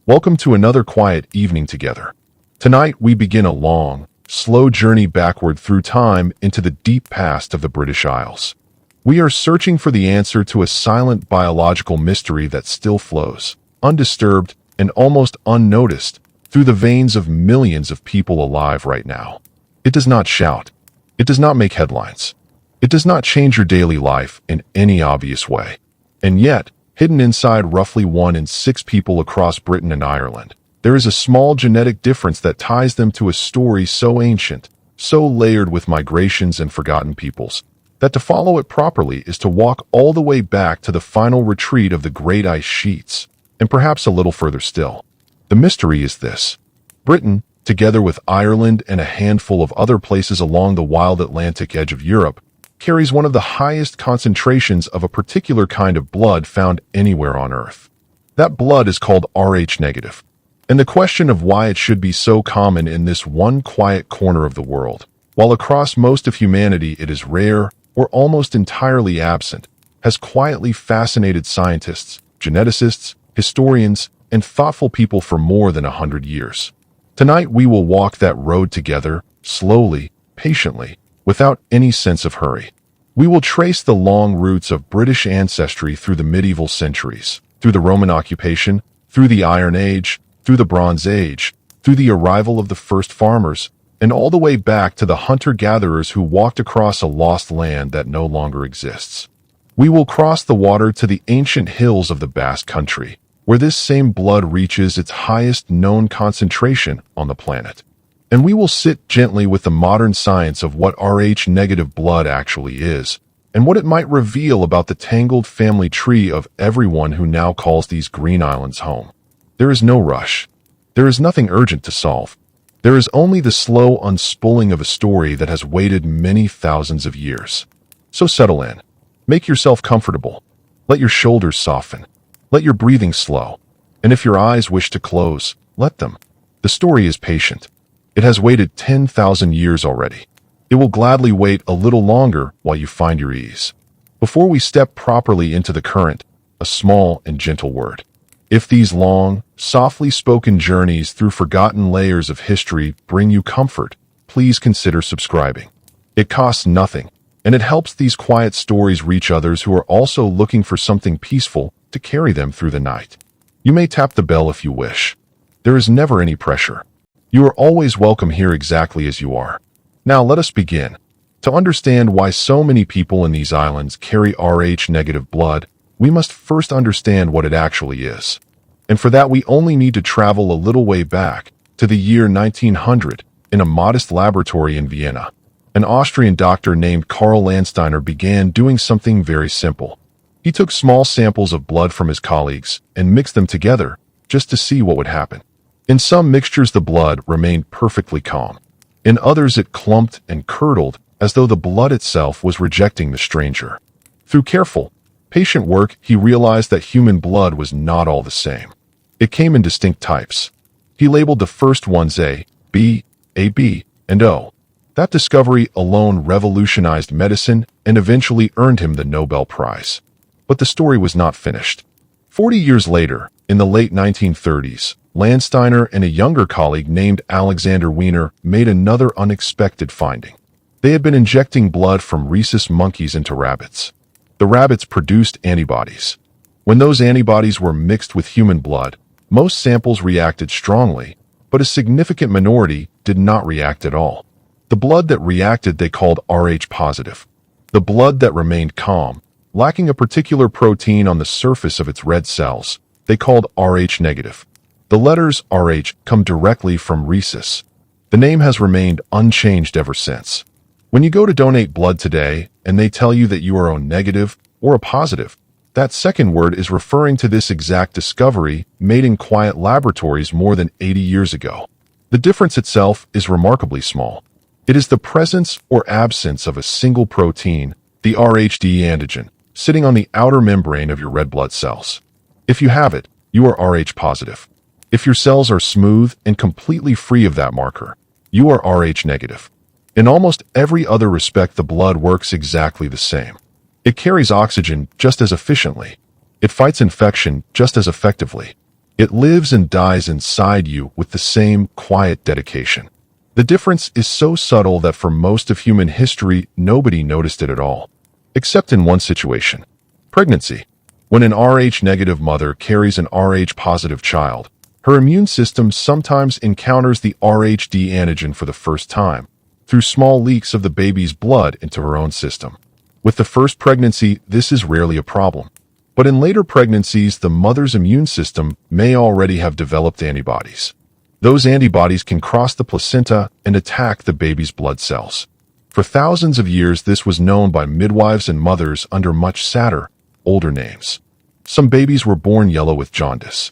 Welcome to another quiet evening together. Tonight we begin a long, slow journey backward through time into the deep past of the British Isles. We are searching for the answer to a silent biological mystery that still flows, undisturbed and almost unnoticed, through the veins of millions of people alive right now. It does not shout. It does not make headlines. It does not change your daily life in any obvious way. And yet, hidden inside roughly 1 in 6 people across Britain and Ireland, there is a small genetic difference that ties them to a story so ancient, so layered with migrations and forgotten peoples, that to follow it properly is to walk all the way back to the final retreat of the great ice sheets, and perhaps a little further still. The mystery is this: Britain, together with Ireland and a handful of other places along the wild Atlantic edge of Europe, carries one of the highest concentrations of a particular kind of blood found anywhere on Earth. That blood is called Rh negative. And the question of why it should be so common in this one quiet corner of the world, while across most of humanity it is rare or almost entirely absent, has quietly fascinated scientists, geneticists, historians, and thoughtful people for more than 100 years. Tonight we will walk that road together, slowly, patiently, without any sense of hurry. We will trace the long roots of British ancestry through the medieval centuries, through the Roman occupation, through the Iron Age, through the Bronze Age, through the arrival of the first farmers, and all the way back to the hunter-gatherers who walked across a lost land that no longer exists. We will cross the water to the ancient hills of the Basque Country, where this same blood reaches its highest known concentration on the planet. And we will sit gently with the modern science of what Rh negative blood actually is, and what it might reveal about the tangled family tree of everyone who now calls these green islands home. There is no rush. There is nothing urgent to solve. There is only the slow unspooling of a story that has waited many thousands of years. So settle in. Make yourself comfortable. Let your shoulders soften. Let your breathing slow. And if your eyes wish to close, let them. The story is patient. It has waited 10,000 years already. It will gladly wait a little longer while you find your ease. Before we step properly into the current, a small and gentle word. If these long, softly spoken journeys through forgotten layers of history bring you comfort, please consider subscribing. It costs nothing, and it helps these quiet stories reach others who are also looking for something peaceful to carry them through the night. You may tap the bell if you wish. There is never any pressure. You are always welcome here exactly as you are. Now let us begin. To understand why so many people in these islands carry Rh negative blood, we must first understand what it actually is. And for that we only need to travel a little way back, to the year 1900, in a modest laboratory in Vienna. An Austrian doctor named Karl Landsteiner began doing something very simple. He took small samples of blood from his colleagues and mixed them together, just to see what would happen. In some mixtures the blood remained perfectly calm. In others it clumped and curdled as though the blood itself was rejecting the stranger. Through careful, patient work he realized that human blood was not all the same. It came in distinct types. He labeled the first ones A, B, AB, and O. That discovery alone revolutionized medicine and eventually earned him the Nobel Prize. But the story was not finished. 40 years later, in the late 1930s, Landsteiner and a younger colleague named Alexander Wiener made another unexpected finding. They had been injecting blood from rhesus monkeys into rabbits. The rabbits produced antibodies. When those antibodies were mixed with human blood, most samples reacted strongly, but a significant minority did not react at all. The blood that reacted they called Rh positive. The blood that remained calm, lacking a particular protein on the surface of its red cells, they called Rh negative. The letters Rh come directly from rhesus. The name has remained unchanged ever since. When you go to donate blood today and they tell you that you are O negative or a positive, that second word is referring to this exact discovery made in quiet laboratories more than 80 years ago. The difference itself is remarkably small. It is the presence or absence of a single protein, the Rhd antigen, sitting on the outer membrane of your red blood cells. If you have it, you are Rh positive. If your cells are smooth and completely free of that marker, you are Rh negative. In almost every other respect, the blood works exactly the same. It carries oxygen just as efficiently. It fights infection just as effectively. It lives and dies inside you with the same quiet dedication. The difference is so subtle that for most of human history, nobody noticed it at all. Except in one situation. Pregnancy. When an Rh-negative mother carries an Rh-positive child, her immune system sometimes encounters the Rhd antigen for the first time, through small leaks of the baby's blood into her own system. With the first pregnancy, this is rarely a problem. But in later pregnancies, the mother's immune system may already have developed antibodies. Those antibodies can cross the placenta and attack the baby's blood cells. For thousands of years, this was known by midwives and mothers under much sadder, older names. Some babies were born yellow with jaundice.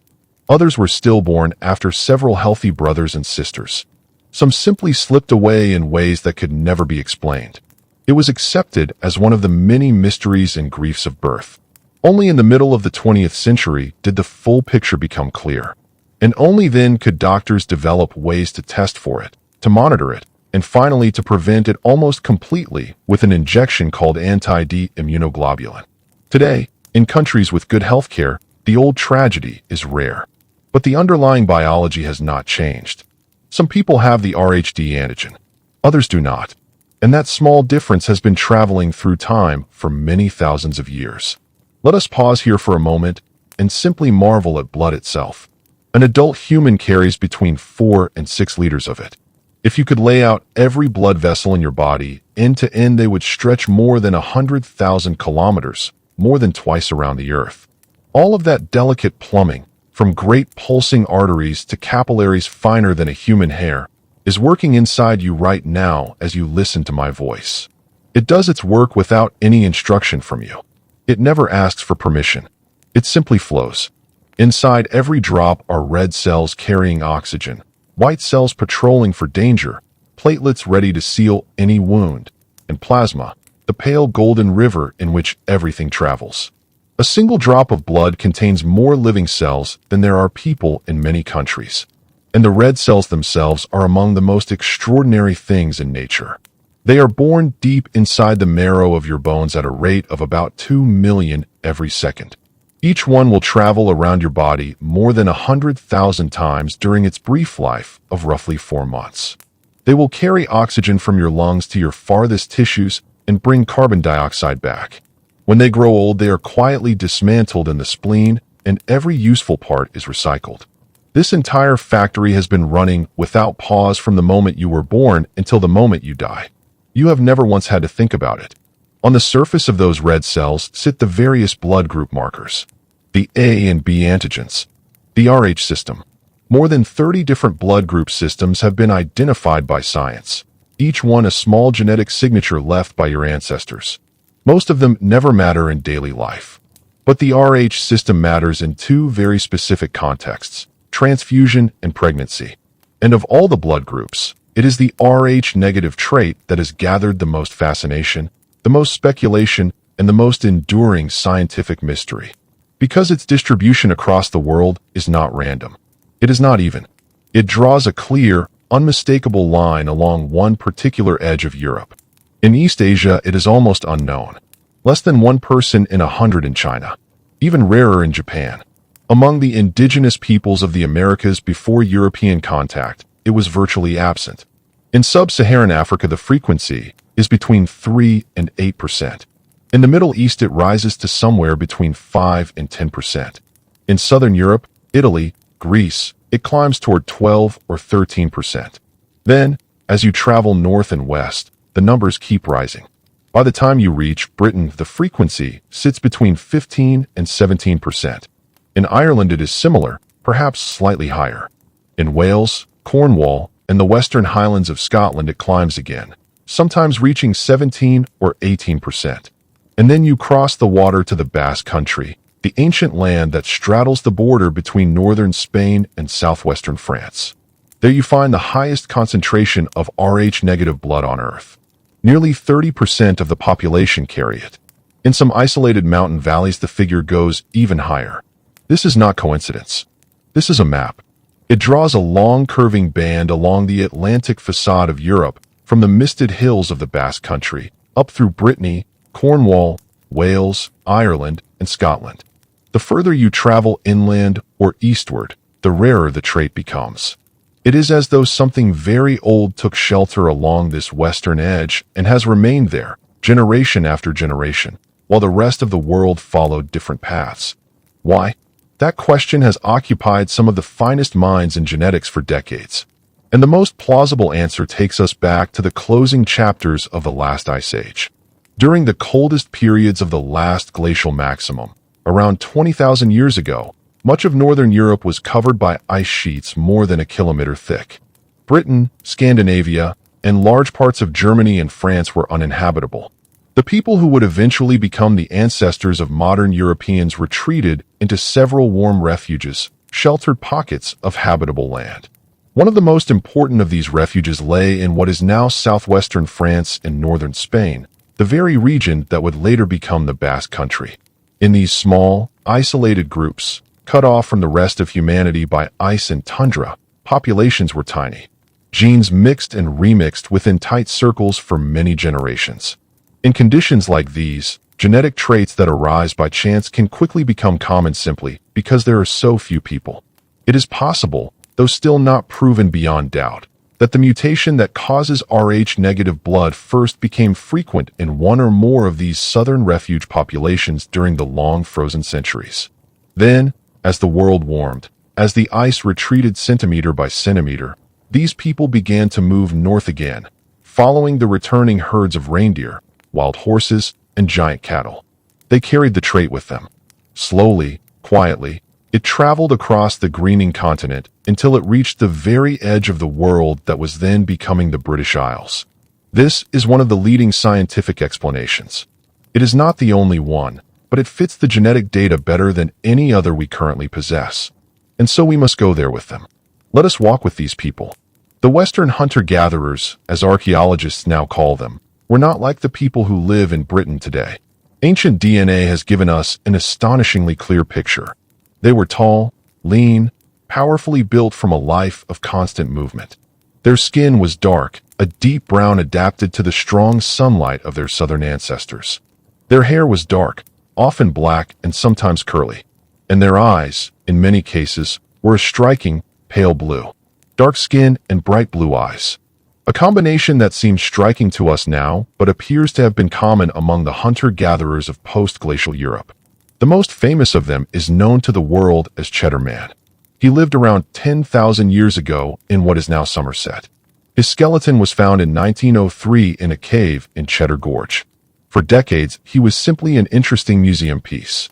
Others were stillborn after several healthy brothers and sisters. Some simply slipped away in ways that could never be explained. It was accepted as one of the many mysteries and griefs of birth. Only in the middle of the 20th century did the full picture become clear. And only then could doctors develop ways to test for it, to monitor it, and finally to prevent it almost completely with an injection called anti-D immunoglobulin. Today, in countries with good health care, the old tragedy is rare. But the underlying biology has not changed. Some people have the Rhd antigen, others do not. And that small difference has been traveling through time for many thousands of years. Let us pause here for a moment and simply marvel at blood itself. An adult human carries between 4 and 6 liters of it. If you could lay out every blood vessel in your body, end to end, they would stretch more than 100,000 kilometers, more than twice around the Earth. All of that delicate plumbing, from great pulsing arteries to capillaries finer than a human hair, is working inside you right now as you listen to my voice. It does its work without any instruction from you. It never asks for permission. It simply flows. Inside every drop are red cells carrying oxygen, white cells patrolling for danger, platelets ready to seal any wound, and plasma, the pale golden river in which everything travels. A single drop of blood contains more living cells than there are people in many countries. And the red cells themselves are among the most extraordinary things in nature. They are born deep inside the marrow of your bones at a rate of about 2 million every second. Each one will travel around your body more than 100,000 times during its brief life of roughly 4 months. They will carry oxygen from your lungs to your farthest tissues and bring carbon dioxide back. When they grow old, they are quietly dismantled in the spleen, and every useful part is recycled. This entire factory has been running without pause from the moment you were born until the moment you die. You have never once had to think about it. On the surface of those red cells sit the various blood group markers, the A and B antigens, the Rh system. More than 30 different blood group systems have been identified by science, each one a small genetic signature left by your ancestors. Most of them never matter in daily life. But the Rh system matters in 2 very specific contexts: transfusion and pregnancy. And of all the blood groups, it is the Rh-negative trait that has gathered the most fascination, the most speculation, and the most enduring scientific mystery. Because its distribution across the world is not random. It is not even. It draws a clear, unmistakable line along one particular edge of Europe. In East Asia, it is almost unknown. Less than 1 person in 100 in China. Even rarer in Japan. Among the indigenous peoples of the Americas before European contact, it was virtually absent. In sub-Saharan Africa, the frequency is between 3 and 8%. In the Middle East, it rises to somewhere between 5 and 10%. In Southern Europe, Italy, Greece, it climbs toward 12 or 13%. Then, as you travel north and west, the numbers keep rising. By the time you reach Britain, the frequency sits between 15 and 17%. In Ireland, it is similar, perhaps slightly higher. In Wales, Cornwall, and the Western Highlands of Scotland, it climbs again, sometimes reaching 17 or 18%. And then you cross the water to the Basque Country, the ancient land that straddles the border between northern Spain and southwestern France. There you find the highest concentration of Rh-negative blood on Earth. Nearly 30% of the population carry it. In some isolated mountain valleys, the figure goes even higher. This is not coincidence. This is a map. It draws a long curving band along the Atlantic facade of Europe from the misted hills of the Basque Country, up through Brittany, Cornwall, Wales, Ireland, and Scotland. The further you travel inland or eastward, the rarer the trait becomes. It is as though something very old took shelter along this western edge and has remained there, generation after generation, while the rest of the world followed different paths. Why? That question has occupied some of the finest minds in genetics for decades. And the most plausible answer takes us back to the closing chapters of the last ice age. During the coldest periods of the last glacial maximum, around 20,000 years ago, much of northern Europe was covered by ice sheets more than a kilometer thick. Britain, Scandinavia, and large parts of Germany and France were uninhabitable. The people who would eventually become the ancestors of modern Europeans retreated into several warm refuges, sheltered pockets of habitable land. One of the most important of these refuges lay in what is now southwestern France and northern Spain, the very region that would later become the Basque Country. In these small, isolated groups, cut off from the rest of humanity by ice and tundra, populations were tiny. Genes mixed and remixed within tight circles for many generations. In conditions like these, genetic traits that arise by chance can quickly become common simply because there are so few people. It is possible, though still not proven beyond doubt, that the mutation that causes Rh-negative blood first became frequent in one or more of these southern refuge populations during the long frozen centuries. Then, as the world warmed, as the ice retreated centimeter by centimeter, these people began to move north again, following the returning herds of reindeer, wild horses, and giant cattle. They carried the trait with them. Slowly, quietly, it traveled across the greening continent until it reached the very edge of the world that was then becoming the British Isles. This is one of the leading scientific explanations. It is not the only one, but it fits the genetic data better than any other we currently possess. And so we must go there with them. Let us walk with these people. The Western hunter-gatherers, as archaeologists now call them, were not like the people who live in Britain today. Ancient DNA has given us an astonishingly clear picture. They were tall, lean, powerfully built from a life of constant movement. Their skin was dark, a deep brown adapted to the strong sunlight of their southern ancestors. Their hair was dark, often black and sometimes curly, and their eyes, in many cases, were a striking, pale blue. Dark skin and bright blue eyes. A combination that seems striking to us now, but appears to have been common among the hunter-gatherers of post-glacial Europe. The most famous of them is known to the world as Cheddar Man. He lived around 10,000 years ago in what is now Somerset. His skeleton was found in 1903 in a cave in Cheddar Gorge. For decades, he was simply an interesting museum piece.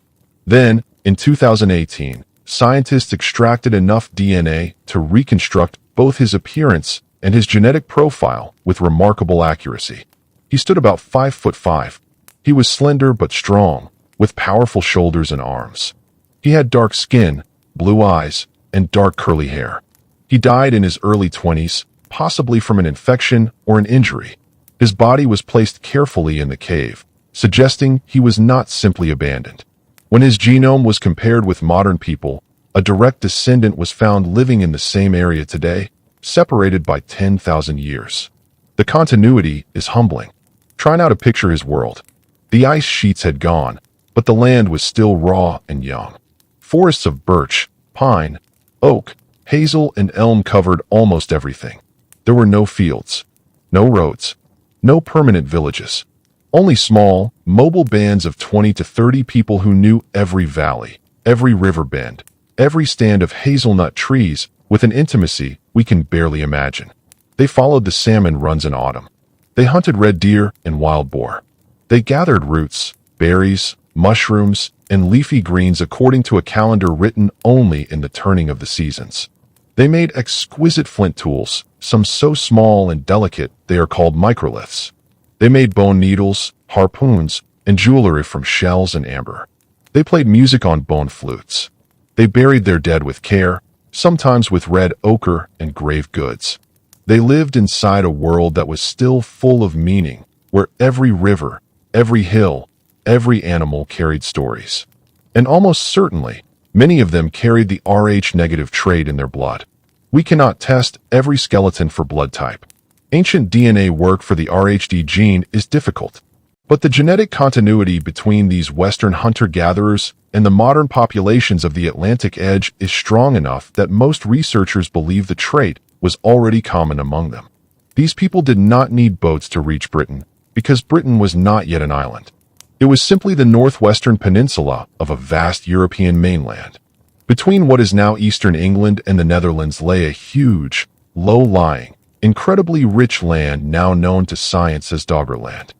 Then, in 2018, scientists extracted enough DNA to reconstruct both his appearance and his genetic profile with remarkable accuracy. He stood about 5'5". He was slender but strong, with powerful shoulders and arms. He had dark skin, blue eyes, and dark curly hair. He died in his early 20s, possibly from an infection or an injury. His body was placed carefully in the cave, suggesting he was not simply abandoned. When his genome was compared with modern people, a direct descendant was found living in the same area today, separated by 10,000 years. The continuity is humbling. Try now to picture his world. The ice sheets had gone, but the land was still raw and young. Forests of birch, pine, oak, hazel, and elm covered almost everything. There were no fields, no roads, no permanent villages. Only small, mobile bands of 20 to 30 people who knew every valley, every river bend, every stand of hazelnut trees with an intimacy we can barely imagine. They followed the salmon runs in autumn. They hunted red deer and wild boar. They gathered roots, berries, mushrooms, and leafy greens according to a calendar written only in the turning of the seasons. They made exquisite flint tools, some so small and delicate they are called microliths. They made bone needles, harpoons, and jewelry from shells and amber. They played music on bone flutes. They buried their dead with care, sometimes with red ochre and grave goods. They lived inside a world that was still full of meaning, where every river, every hill, every animal carried stories. And almost certainly, many of them carried the Rh-negative trait in their blood. We cannot test every skeleton for blood type. Ancient DNA work for the Rhd gene is difficult. But the genetic continuity between these Western hunter-gatherers and the modern populations of the Atlantic edge is strong enough that most researchers believe the trait was already common among them. These people did not need boats to reach Britain, because Britain was not yet an island. It was simply the northwestern peninsula of a vast European mainland. Between what is now eastern England and the Netherlands lay a huge, low-lying, incredibly rich land now known to science as Doggerland.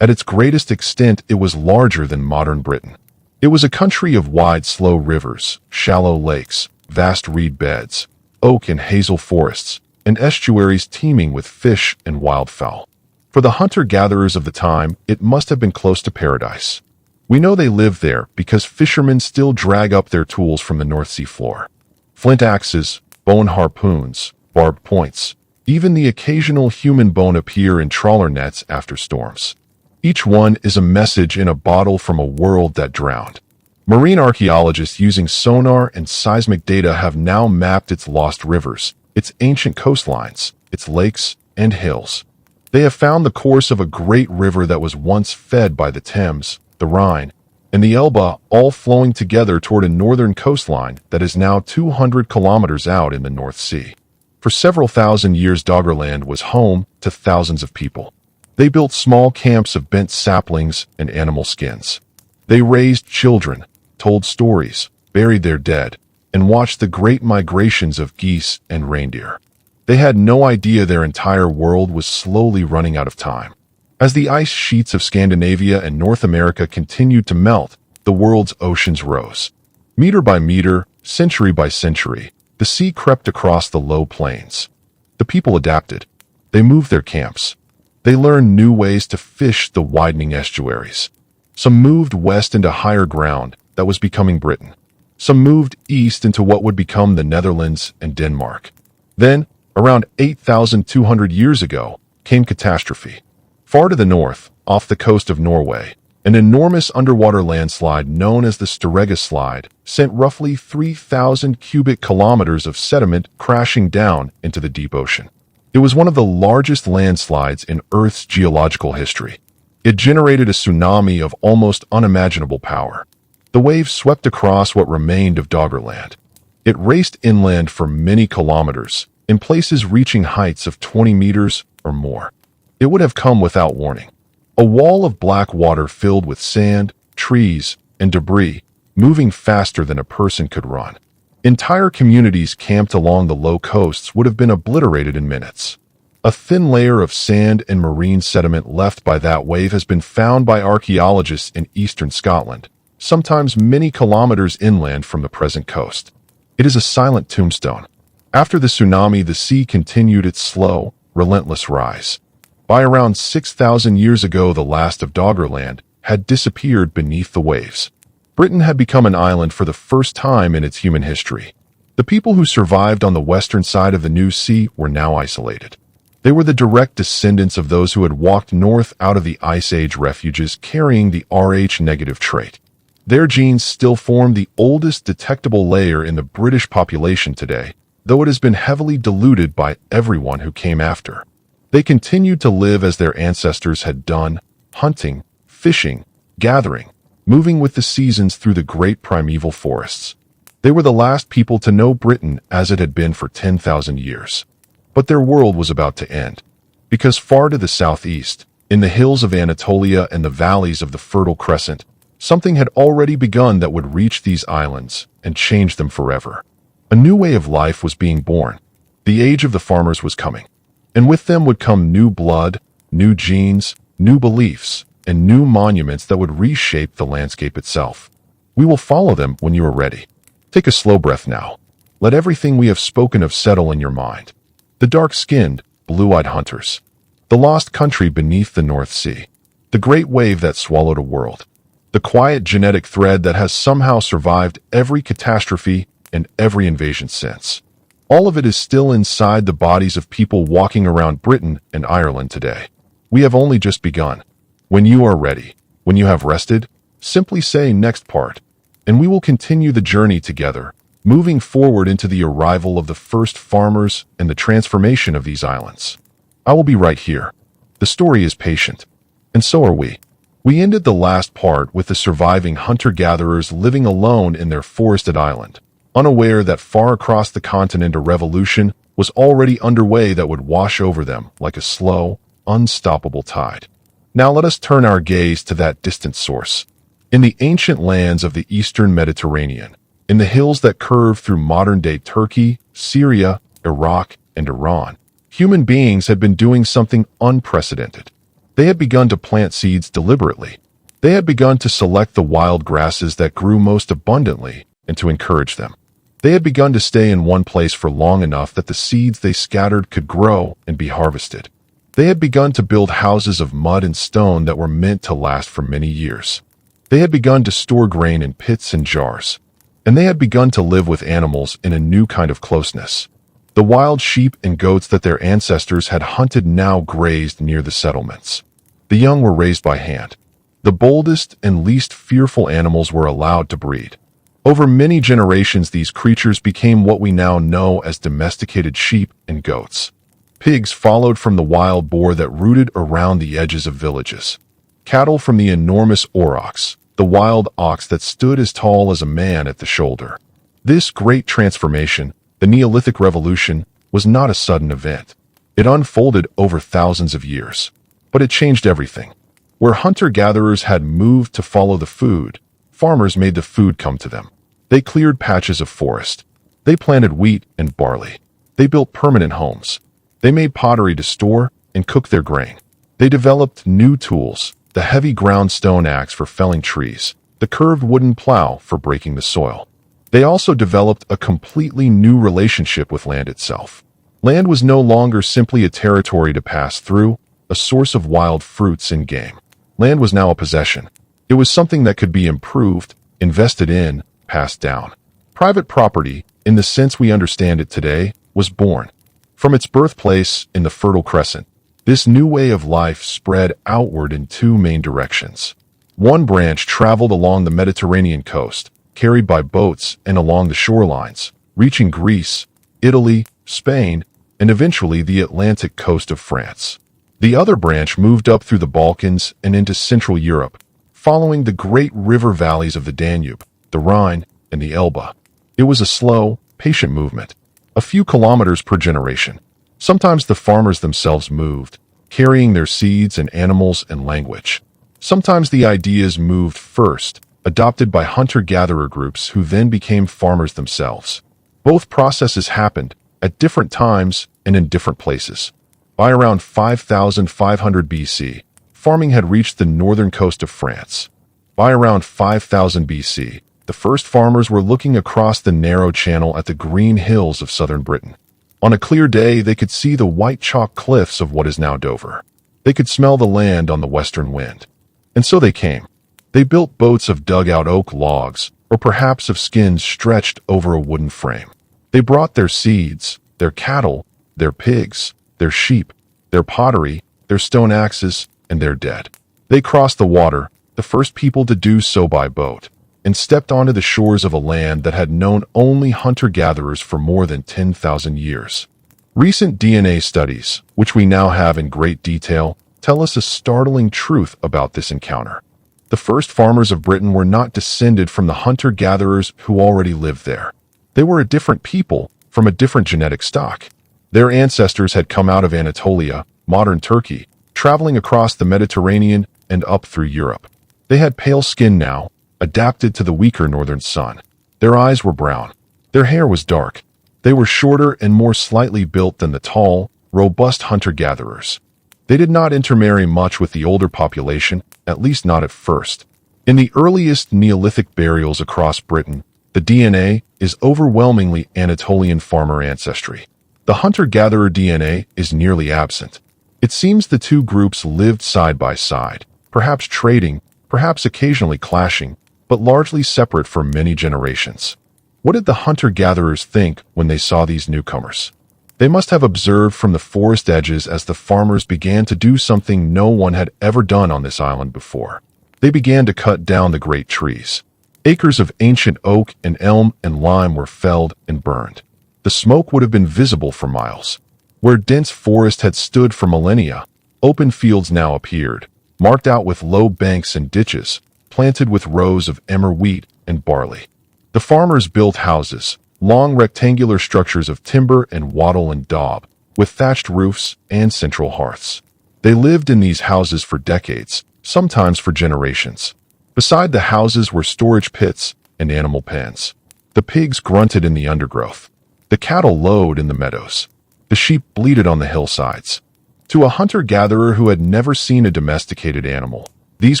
At its greatest extent, it was larger than modern Britain. It was a country of wide, slow rivers, shallow lakes, vast reed beds, oak and hazel forests, and estuaries teeming with fish and wildfowl. For the hunter-gatherers of the time, it must have been close to paradise. We know they lived there because fishermen still drag up their tools from the North Sea floor. Flint axes, bone harpoons, barbed points, even the occasional human bone appear in trawler nets after storms. Each one is a message in a bottle from a world that drowned. Marine archaeologists using sonar and seismic data have now mapped its lost rivers, its ancient coastlines, its lakes and hills. They have found the course of a great river that was once fed by the Thames, the Rhine, and the Elbe, all flowing together toward a northern coastline that is now 200 kilometers out in the North Sea. For several thousand years, Doggerland was home to thousands of people. They built small camps of bent saplings and animal skins. They raised children, told stories, buried their dead, and watched the great migrations of geese and reindeer. They had no idea their entire world was slowly running out of time. As the ice sheets of Scandinavia and North America continued to melt, the world's oceans rose. Meter by meter, century by century, the sea crept across the low plains. The people adapted. They moved their camps. They learned new ways to fish the widening estuaries. Some moved west into higher ground that was becoming Britain. Some moved east into what would become the Netherlands and Denmark. Then, around 8,200 years ago, came catastrophe. Far to the north, off the coast of Norway, an enormous underwater landslide known as the Storegga Slide sent roughly 3,000 cubic kilometers of sediment crashing down into the deep ocean. It was one of the largest landslides in Earth's geological history. It generated a tsunami of almost unimaginable power. The waves swept across what remained of Doggerland. It raced inland for many kilometers, in places reaching heights of 20 meters or more. It would have come without warning. A wall of black water filled with sand, trees, and debris, moving faster than a person could run. Entire communities camped along the low coasts would have been obliterated in minutes. A thin layer of sand and marine sediment left by that wave has been found by archaeologists in eastern Scotland, sometimes many kilometers inland from the present coast. It is a silent tombstone. After the tsunami, the sea continued its slow, relentless rise. By around 6,000 years ago, the last of Doggerland had disappeared beneath the waves. Britain had become an island for the first time in its human history. The people who survived on the western side of the new sea were now isolated. They were the direct descendants of those who had walked north out of the Ice Age refuges carrying the Rh-negative trait. Their genes still form the oldest detectable layer in the British population today, though it has been heavily diluted by everyone who came after. They continued to live as their ancestors had done, hunting, fishing, gathering, moving with the seasons through the great primeval forests. They were the last people to know Britain as it had been for 10,000 years. But their world was about to end, because far to the southeast, in the hills of Anatolia and the valleys of the Fertile Crescent, something had already begun that would reach these islands and change them forever. A new way of life was being born. The age of the farmers was coming. And with them would come new blood, new genes, new beliefs, and new monuments that would reshape the landscape itself. We will follow them when you are ready. Take a slow breath now. Let everything we have spoken of settle in your mind. The dark-skinned, blue-eyed hunters. The lost country beneath the North Sea. The great wave that swallowed a world. The quiet genetic thread that has somehow survived every catastrophe and every invasion since. All of it is still inside the bodies of people walking around Britain and Ireland today. We have only just begun. When you are ready, when you have rested, simply say next part, and we will continue the journey together, moving forward into the arrival of the first farmers and the transformation of these islands. I will be right here. The story is patient, and so are we. We ended the last part with the surviving hunter-gatherers living alone in their forested island, unaware that far across the continent a revolution was already underway that would wash over them like a slow, unstoppable tide. Now let us turn our gaze to that distant source. In the ancient lands of the eastern Mediterranean, in the hills that curve through modern-day Turkey, Syria, Iraq, and Iran, human beings had been doing something unprecedented. They had begun to plant seeds deliberately. They had begun to select the wild grasses that grew most abundantly and to encourage them. They had begun to stay in one place for long enough that the seeds they scattered could grow and be harvested. They had begun to build houses of mud and stone that were meant to last for many years. They had begun to store grain in pits and jars. And they had begun to live with animals in a new kind of closeness. The wild sheep and goats that their ancestors had hunted now grazed near the settlements. The young were raised by hand. The boldest and least fearful animals were allowed to breed. Over many generations, these creatures became what we now know as domesticated sheep and goats. Pigs followed from the wild boar that rooted around the edges of villages. Cattle from the enormous aurochs, the wild ox that stood as tall as a man at the shoulder. This great transformation, the Neolithic Revolution, was not a sudden event. It unfolded over thousands of years. But it changed everything. Where hunter-gatherers had moved to follow the food, farmers made the food come to them. They cleared patches of forest. They planted wheat and barley. They built permanent homes. They made pottery to store and cook their grain. They developed new tools, the heavy ground stone axe for felling trees, the curved wooden plow for breaking the soil. They also developed a completely new relationship with land itself. Land was no longer simply a territory to pass through, a source of wild fruits and game. Land was now a possession. It was something that could be improved, invested in, passed down. Private property, in the sense we understand it today, was born. From its birthplace in the Fertile Crescent, this new way of life spread outward in two main directions. One branch traveled along the Mediterranean coast, carried by boats and along the shorelines, reaching Greece, Italy, Spain, and eventually the Atlantic coast of France. The other branch moved up through the Balkans and into Central Europe, following the great river valleys of the Danube, the Rhine, and the Elbe. It was a slow, patient movement, a few kilometers per generation. Sometimes the farmers themselves moved, carrying their seeds and animals and language. Sometimes the ideas moved first, adopted by hunter-gatherer groups who then became farmers themselves. Both processes happened at different times and in different places. By around 5,500 BC, farming had reached the northern coast of France. By around 5000 BC, the first farmers were looking across the narrow channel at the green hills of southern Britain. On a clear day, they could see the white chalk cliffs of what is now Dover. They could smell the land on the western wind. And so they came. They built boats of dug-out oak logs, or perhaps of skins stretched over a wooden frame. They brought their seeds, their cattle, their pigs, their sheep, their pottery, their stone axes, and their dead. They crossed the water, the first people to do so by boat, and stepped onto the shores of a land that had known only hunter-gatherers for more than 10,000 years. Recent DNA studies, which we now have in great detail, tell us a startling truth about this encounter. The first farmers of Britain were not descended from the hunter-gatherers who already lived there. They were a different people from a different genetic stock. Their ancestors had come out of Anatolia, modern Turkey, traveling across the Mediterranean and up through Europe. They had pale skin now, adapted to the weaker northern sun. Their eyes were brown. Their hair was dark. They were shorter and more slightly built than the tall, robust hunter-gatherers. They did not intermarry much with the older population, at least not at first. In the earliest Neolithic burials across Britain, the DNA is overwhelmingly Anatolian farmer ancestry. The hunter-gatherer DNA is nearly absent. It seems the two groups lived side by side, perhaps trading, perhaps occasionally clashing, but largely separate for many generations. What did the hunter-gatherers think when they saw these newcomers? They must have observed from the forest edges as the farmers began to do something no one had ever done on this island before. They began to cut down the great trees. Acres of ancient oak and elm and lime were felled and burned. The smoke would have been visible for miles. Where dense forest had stood for millennia, open fields now appeared. marked out with low banks and ditches, planted with rows of emmer wheat and barley. The farmers built houses, long rectangular structures of timber and wattle and daub, with thatched roofs and central hearths. They lived in these houses for decades, sometimes for generations. Beside the houses were storage pits and animal pens. The pigs grunted in the undergrowth. The cattle lowed in the meadows. The sheep bleated on the hillsides. To a hunter-gatherer who had never seen a domesticated animal, these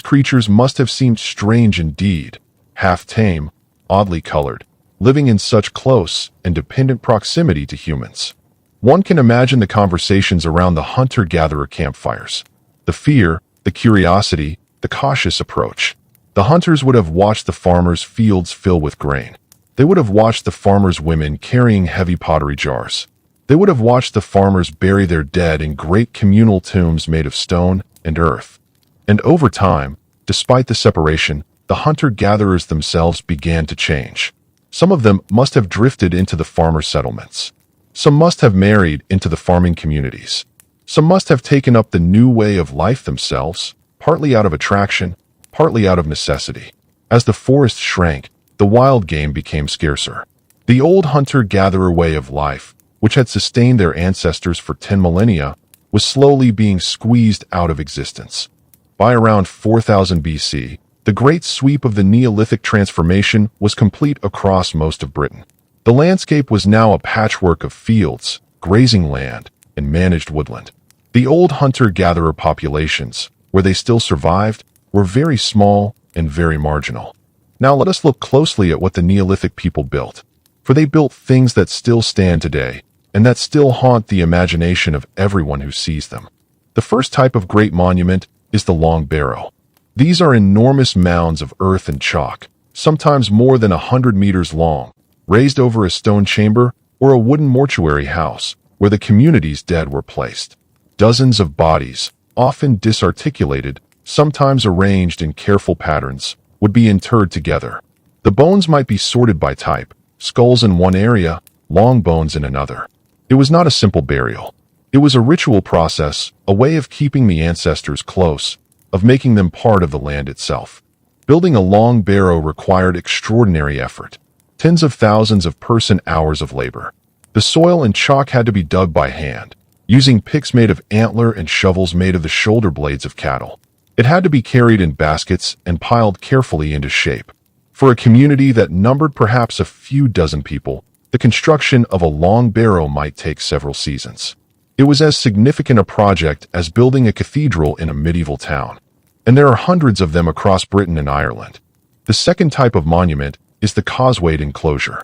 creatures must have seemed strange indeed, half tame, oddly colored, living in such close and dependent proximity to humans. One can imagine the conversations around the hunter-gatherer campfires. The fear, the curiosity, the cautious approach. The hunters would have watched the farmers' fields fill with grain. They would have watched the farmers' women carrying heavy pottery jars. They would have watched the farmers bury their dead in great communal tombs made of stone and earth. And over time, despite the separation, the hunter-gatherers themselves began to change. Some of them must have drifted into the farmer settlements. Some must have married into the farming communities. Some must have taken up the new way of life themselves, partly out of attraction, partly out of necessity. As the forest shrank, the wild game became scarcer. The old hunter-gatherer way of life, which had sustained their ancestors for 10 millennia, was slowly being squeezed out of existence. By around 4000 BC, the great sweep of the Neolithic transformation was complete across most of Britain. The landscape was now a patchwork of fields, grazing land, and managed woodland. The old hunter-gatherer populations, where they still survived, were very small and very marginal. Now let us look closely at what the Neolithic people built, for they built things that still stand today, and that still haunt the imagination of everyone who sees them. The first type of great monument is the long barrow. These are enormous mounds of earth and chalk, sometimes more than 100 meters long, raised over a stone chamber or a wooden mortuary house where the community's dead were placed. Dozens of bodies, often disarticulated, sometimes arranged in careful patterns, would be interred together. The bones might be sorted by type, skulls in one area, long bones in another. It was not a simple burial. It was a ritual process, a way of keeping the ancestors close, of making them part of the land itself. Building a long barrow required extraordinary effort, tens of thousands of person-hours of labor. The soil and chalk had to be dug by hand, using picks made of antler and shovels made of the shoulder blades of cattle. It had to be carried in baskets and piled carefully into shape. For a community that numbered perhaps a few dozen people, the construction of a long barrow might take several seasons. It was as significant a project as building a cathedral in a medieval town, and there are hundreds of them across Britain and Ireland. The second type of monument is the causewayed enclosure.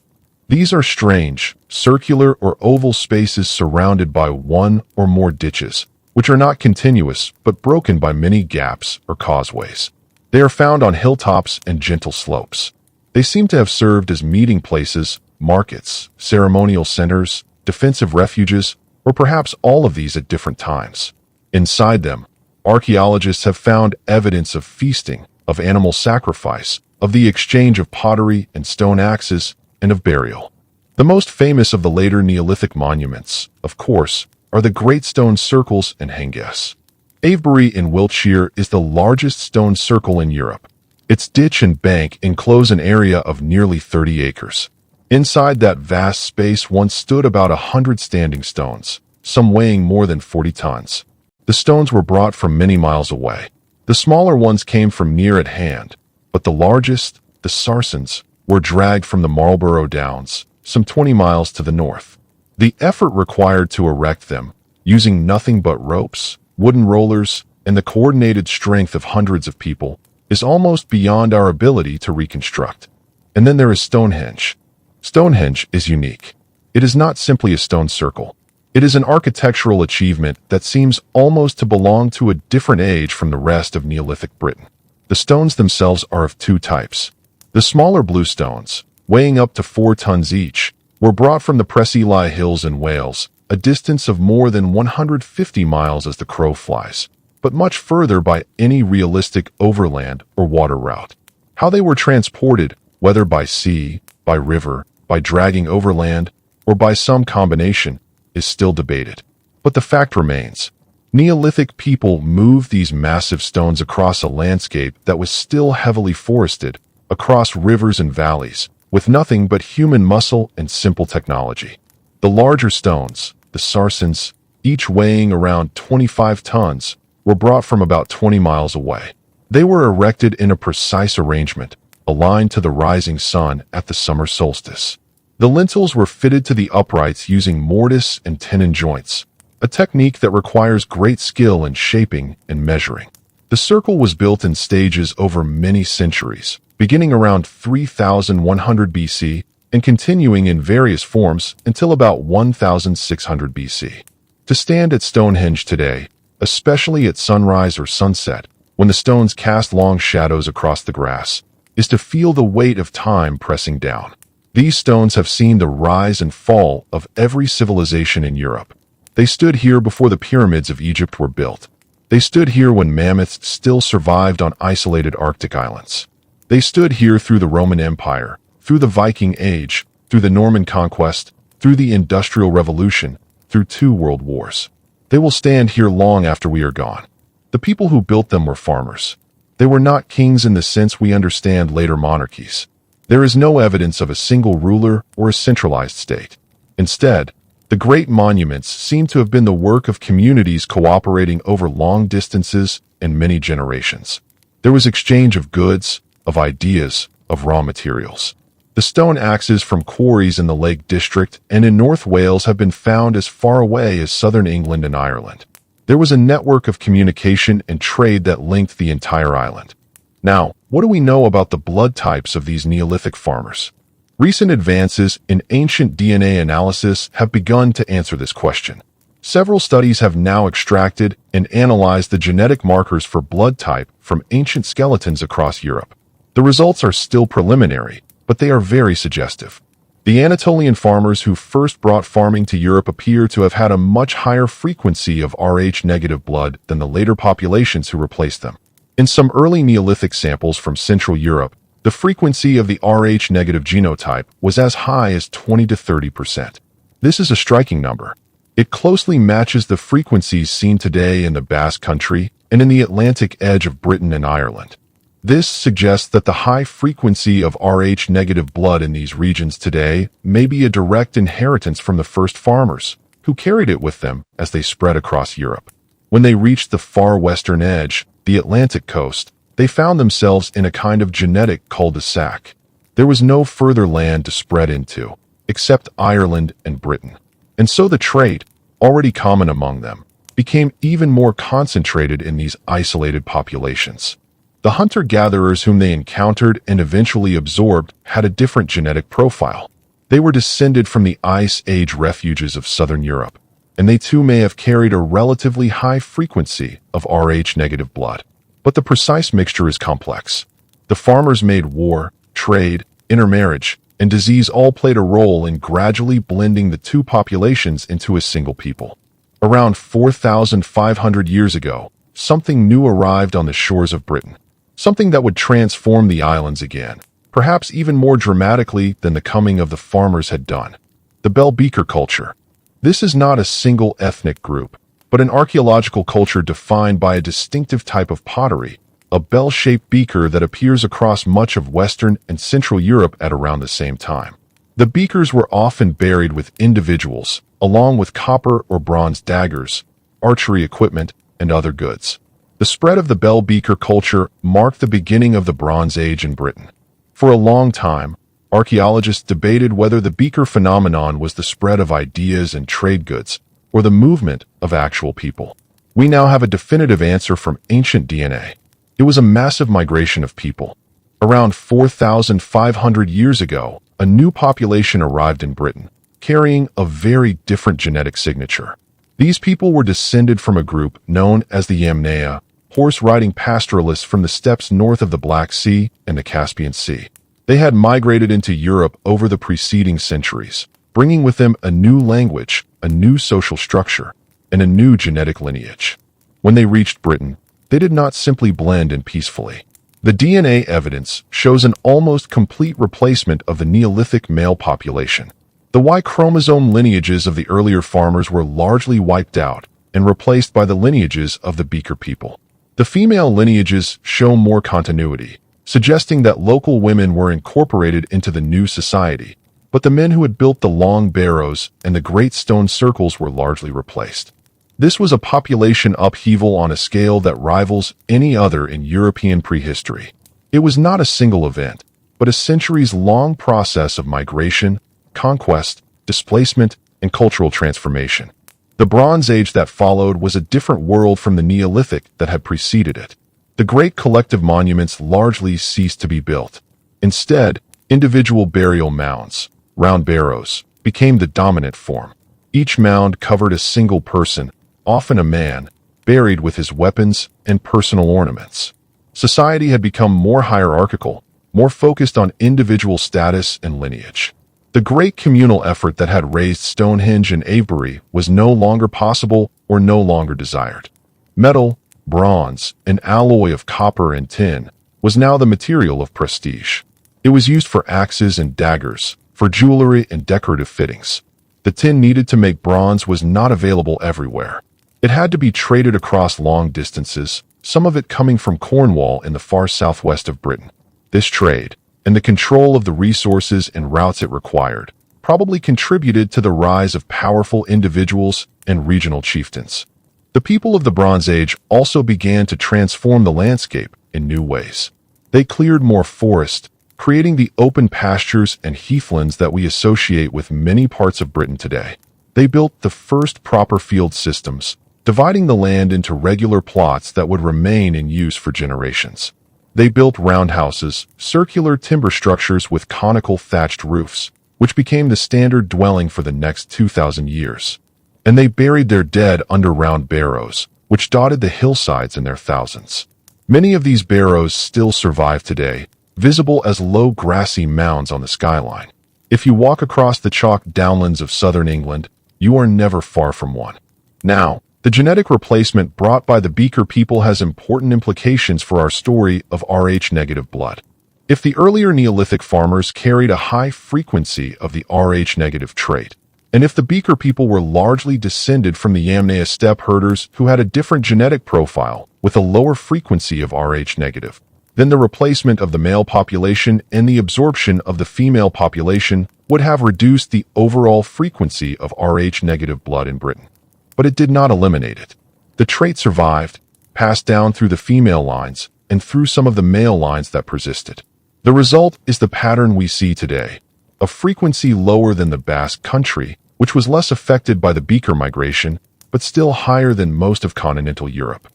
These are strange, circular or oval spaces surrounded by one or more ditches, which are not continuous but broken by many gaps or causeways. They are found on hilltops and gentle slopes. They seem to have served as meeting places, markets, ceremonial centers, defensive refuges, or perhaps all of these at different times. Inside them, archaeologists have found evidence of feasting, of animal sacrifice, of the exchange of pottery and stone axes, and of burial. The most famous of the later Neolithic monuments, of course, are the Great Stone Circles and Henges. Avebury in Wiltshire is the largest stone circle in Europe. Its ditch and bank enclose an area of nearly 30 acres. Inside that vast space once stood about 100 standing stones, some weighing more than 40 tons. The stones were brought from many miles away. The smaller ones came from near at hand, but the largest, the Sarsens, were dragged from the Marlborough Downs, some 20 miles to the north. The effort required to erect them, using nothing but ropes, wooden rollers, and the coordinated strength of hundreds of people, is almost beyond our ability to reconstruct. And then there is Stonehenge. Stonehenge is unique. It is not simply a stone circle. It is an architectural achievement that seems almost to belong to a different age from the rest of Neolithic Britain. The stones themselves are of two types. The smaller blue stones, weighing up to 4 tons each, were brought from the Preseli Hills in Wales, a distance of more than 150 miles as the crow flies, but much further by any realistic overland or water route. How they were transported, whether by sea, by river, by dragging overland, or by some combination, is still debated. But the fact remains. Neolithic people moved these massive stones across a landscape that was still heavily forested, across rivers and valleys, with nothing but human muscle and simple technology. The larger stones, the sarsens, each weighing around 25 tons, were brought from about 20 miles away. They were erected in a precise arrangement, aligned to the rising sun at the summer solstice. The lintels were fitted to the uprights using mortise and tenon joints, a technique that requires great skill in shaping and measuring. The circle was built in stages over many centuries, beginning around 3100 BC and continuing in various forms until about 1600 BC. To stand at Stonehenge today, especially at sunrise or sunset, when the stones cast long shadows across the grass, is to feel the weight of time pressing down. These stones have seen the rise and fall of every civilization in Europe. They stood here before the pyramids of Egypt were built. They stood here when mammoths still survived on isolated Arctic islands. They stood here through the Roman Empire, through the Viking Age, through the Norman Conquest, through the Industrial Revolution, through 2 world wars. They will stand here long after we are gone. The people who built them were farmers. They were not kings in the sense we understand later monarchies. There is no evidence of a single ruler or a centralized state. Instead, the great monuments seem to have been the work of communities cooperating over long distances and many generations. There was exchange of goods, of ideas, of raw materials. The stone axes from quarries in the Lake District and in North Wales have been found as far away as southern England and Ireland. There was a network of communication and trade that linked the entire island. Now, what do we know about the blood types of these Neolithic farmers? Recent advances in ancient DNA analysis have begun to answer this question. Several studies have now extracted and analyzed the genetic markers for blood type from ancient skeletons across Europe. The results are still preliminary, but they are very suggestive. The Anatolian farmers who first brought farming to Europe appear to have had a much higher frequency of Rh-negative blood than the later populations who replaced them. In some early Neolithic samples from Central Europe, the frequency of the Rh-negative genotype was as high as 20 to 30%. This is a striking number. It closely matches the frequencies seen today in the Basque Country and in the Atlantic edge of Britain and Ireland. This suggests that the high frequency of Rh-negative blood in these regions today may be a direct inheritance from the first farmers, who carried it with them as they spread across Europe. When they reached the far western edge, the Atlantic coast, they found themselves in a kind of genetic cul-de-sac. There was no further land to spread into, except Ireland and Britain. And so the trait, already common among them, became even more concentrated in these isolated populations. The hunter-gatherers whom they encountered and eventually absorbed had a different genetic profile. They were descended from the Ice Age refuges of southern Europe, and they too may have carried a relatively high frequency of Rh-negative blood. But the precise mixture is complex. The farmers made war, trade, intermarriage, and disease all played a role in gradually blending the 2 populations into a single people. Around 4,500 years ago, something new arrived on the shores of Britain. Something that would transform the islands again, perhaps even more dramatically than the coming of the farmers had done. The Bell Beaker culture. This is not a single ethnic group, but an archaeological culture defined by a distinctive type of pottery, a bell-shaped beaker that appears across much of Western and Central Europe at around the same time. The beakers were often buried with individuals, along with copper or bronze daggers, archery equipment, and other goods. The spread of the bell beaker culture marked the beginning of the Bronze Age in Britain. For a long time, archaeologists debated whether the beaker phenomenon was the spread of ideas and trade goods, or the movement of actual people. We now have a definitive answer from ancient DNA. It was a massive migration of people. Around 4,500 years ago, a new population arrived in Britain, carrying a very different genetic signature. These people were descended from a group known as the Yamnaya, horse-riding pastoralists from the steppes north of the Black Sea and the Caspian Sea. They had migrated into Europe over the preceding centuries, bringing with them a new language, a new social structure, and a new genetic lineage. When they reached Britain, they did not simply blend in peacefully. The DNA evidence shows an almost complete replacement of the Neolithic male population. The Y chromosome lineages of the earlier farmers were largely wiped out, and replaced by the lineages of the Beaker people. The female lineages show more continuity, suggesting that local women were incorporated into the new society, but the men who had built the long barrows and the great stone circles were largely replaced. This was a population upheaval on a scale that rivals any other in European prehistory. It was not a single event, but a centuries-long process of migration, conquest, displacement, and cultural transformation. The Bronze Age that followed was a different world from the Neolithic that had preceded it. The great collective monuments largely ceased to be built. Instead, individual burial mounds, round barrows, became the dominant form. Each mound covered a single person, often a man, buried with his weapons and personal ornaments. Society had become more hierarchical, more focused on individual status and lineage. The great communal effort that had raised Stonehenge and Avebury was no longer possible or no longer desired. Metal, bronze, an alloy of copper and tin, was now the material of prestige. It was used for axes and daggers, for jewelry and decorative fittings. The tin needed to make bronze was not available everywhere. It had to be traded across long distances, some of it coming from Cornwall in the far southwest of Britain. This trade, and the control of the resources and routes it required, probably contributed to the rise of powerful individuals and regional chieftains. The people of the Bronze Age also began to transform the landscape in new ways. They cleared more forest, creating the open pastures and heathlands that we associate with many parts of Britain today. They built the first proper field systems, dividing the land into regular plots that would remain in use for generations. They built roundhouses, circular timber structures with conical thatched roofs, which became the standard dwelling for the next 2,000 years. And they buried their dead under round barrows, which dotted the hillsides in their thousands. Many of these barrows still survive today, visible as low grassy mounds on the skyline. If you walk across the chalk downlands of southern England, you are never far from one. Now, the genetic replacement brought by the Beaker people has important implications for our story of Rh-negative blood. If the earlier Neolithic farmers carried a high frequency of the Rh-negative trait, and if the Beaker people were largely descended from the Yamnaya steppe herders who had a different genetic profile with a lower frequency of Rh-negative, then the replacement of the male population and the absorption of the female population would have reduced the overall frequency of Rh-negative blood in Britain. But it did not eliminate it. The trait survived, passed down through the female lines and through some of the male lines that persisted. The result is the pattern we see today, a frequency lower than the Basque country, which was less affected by the Beaker migration, but still higher than most of continental Europe.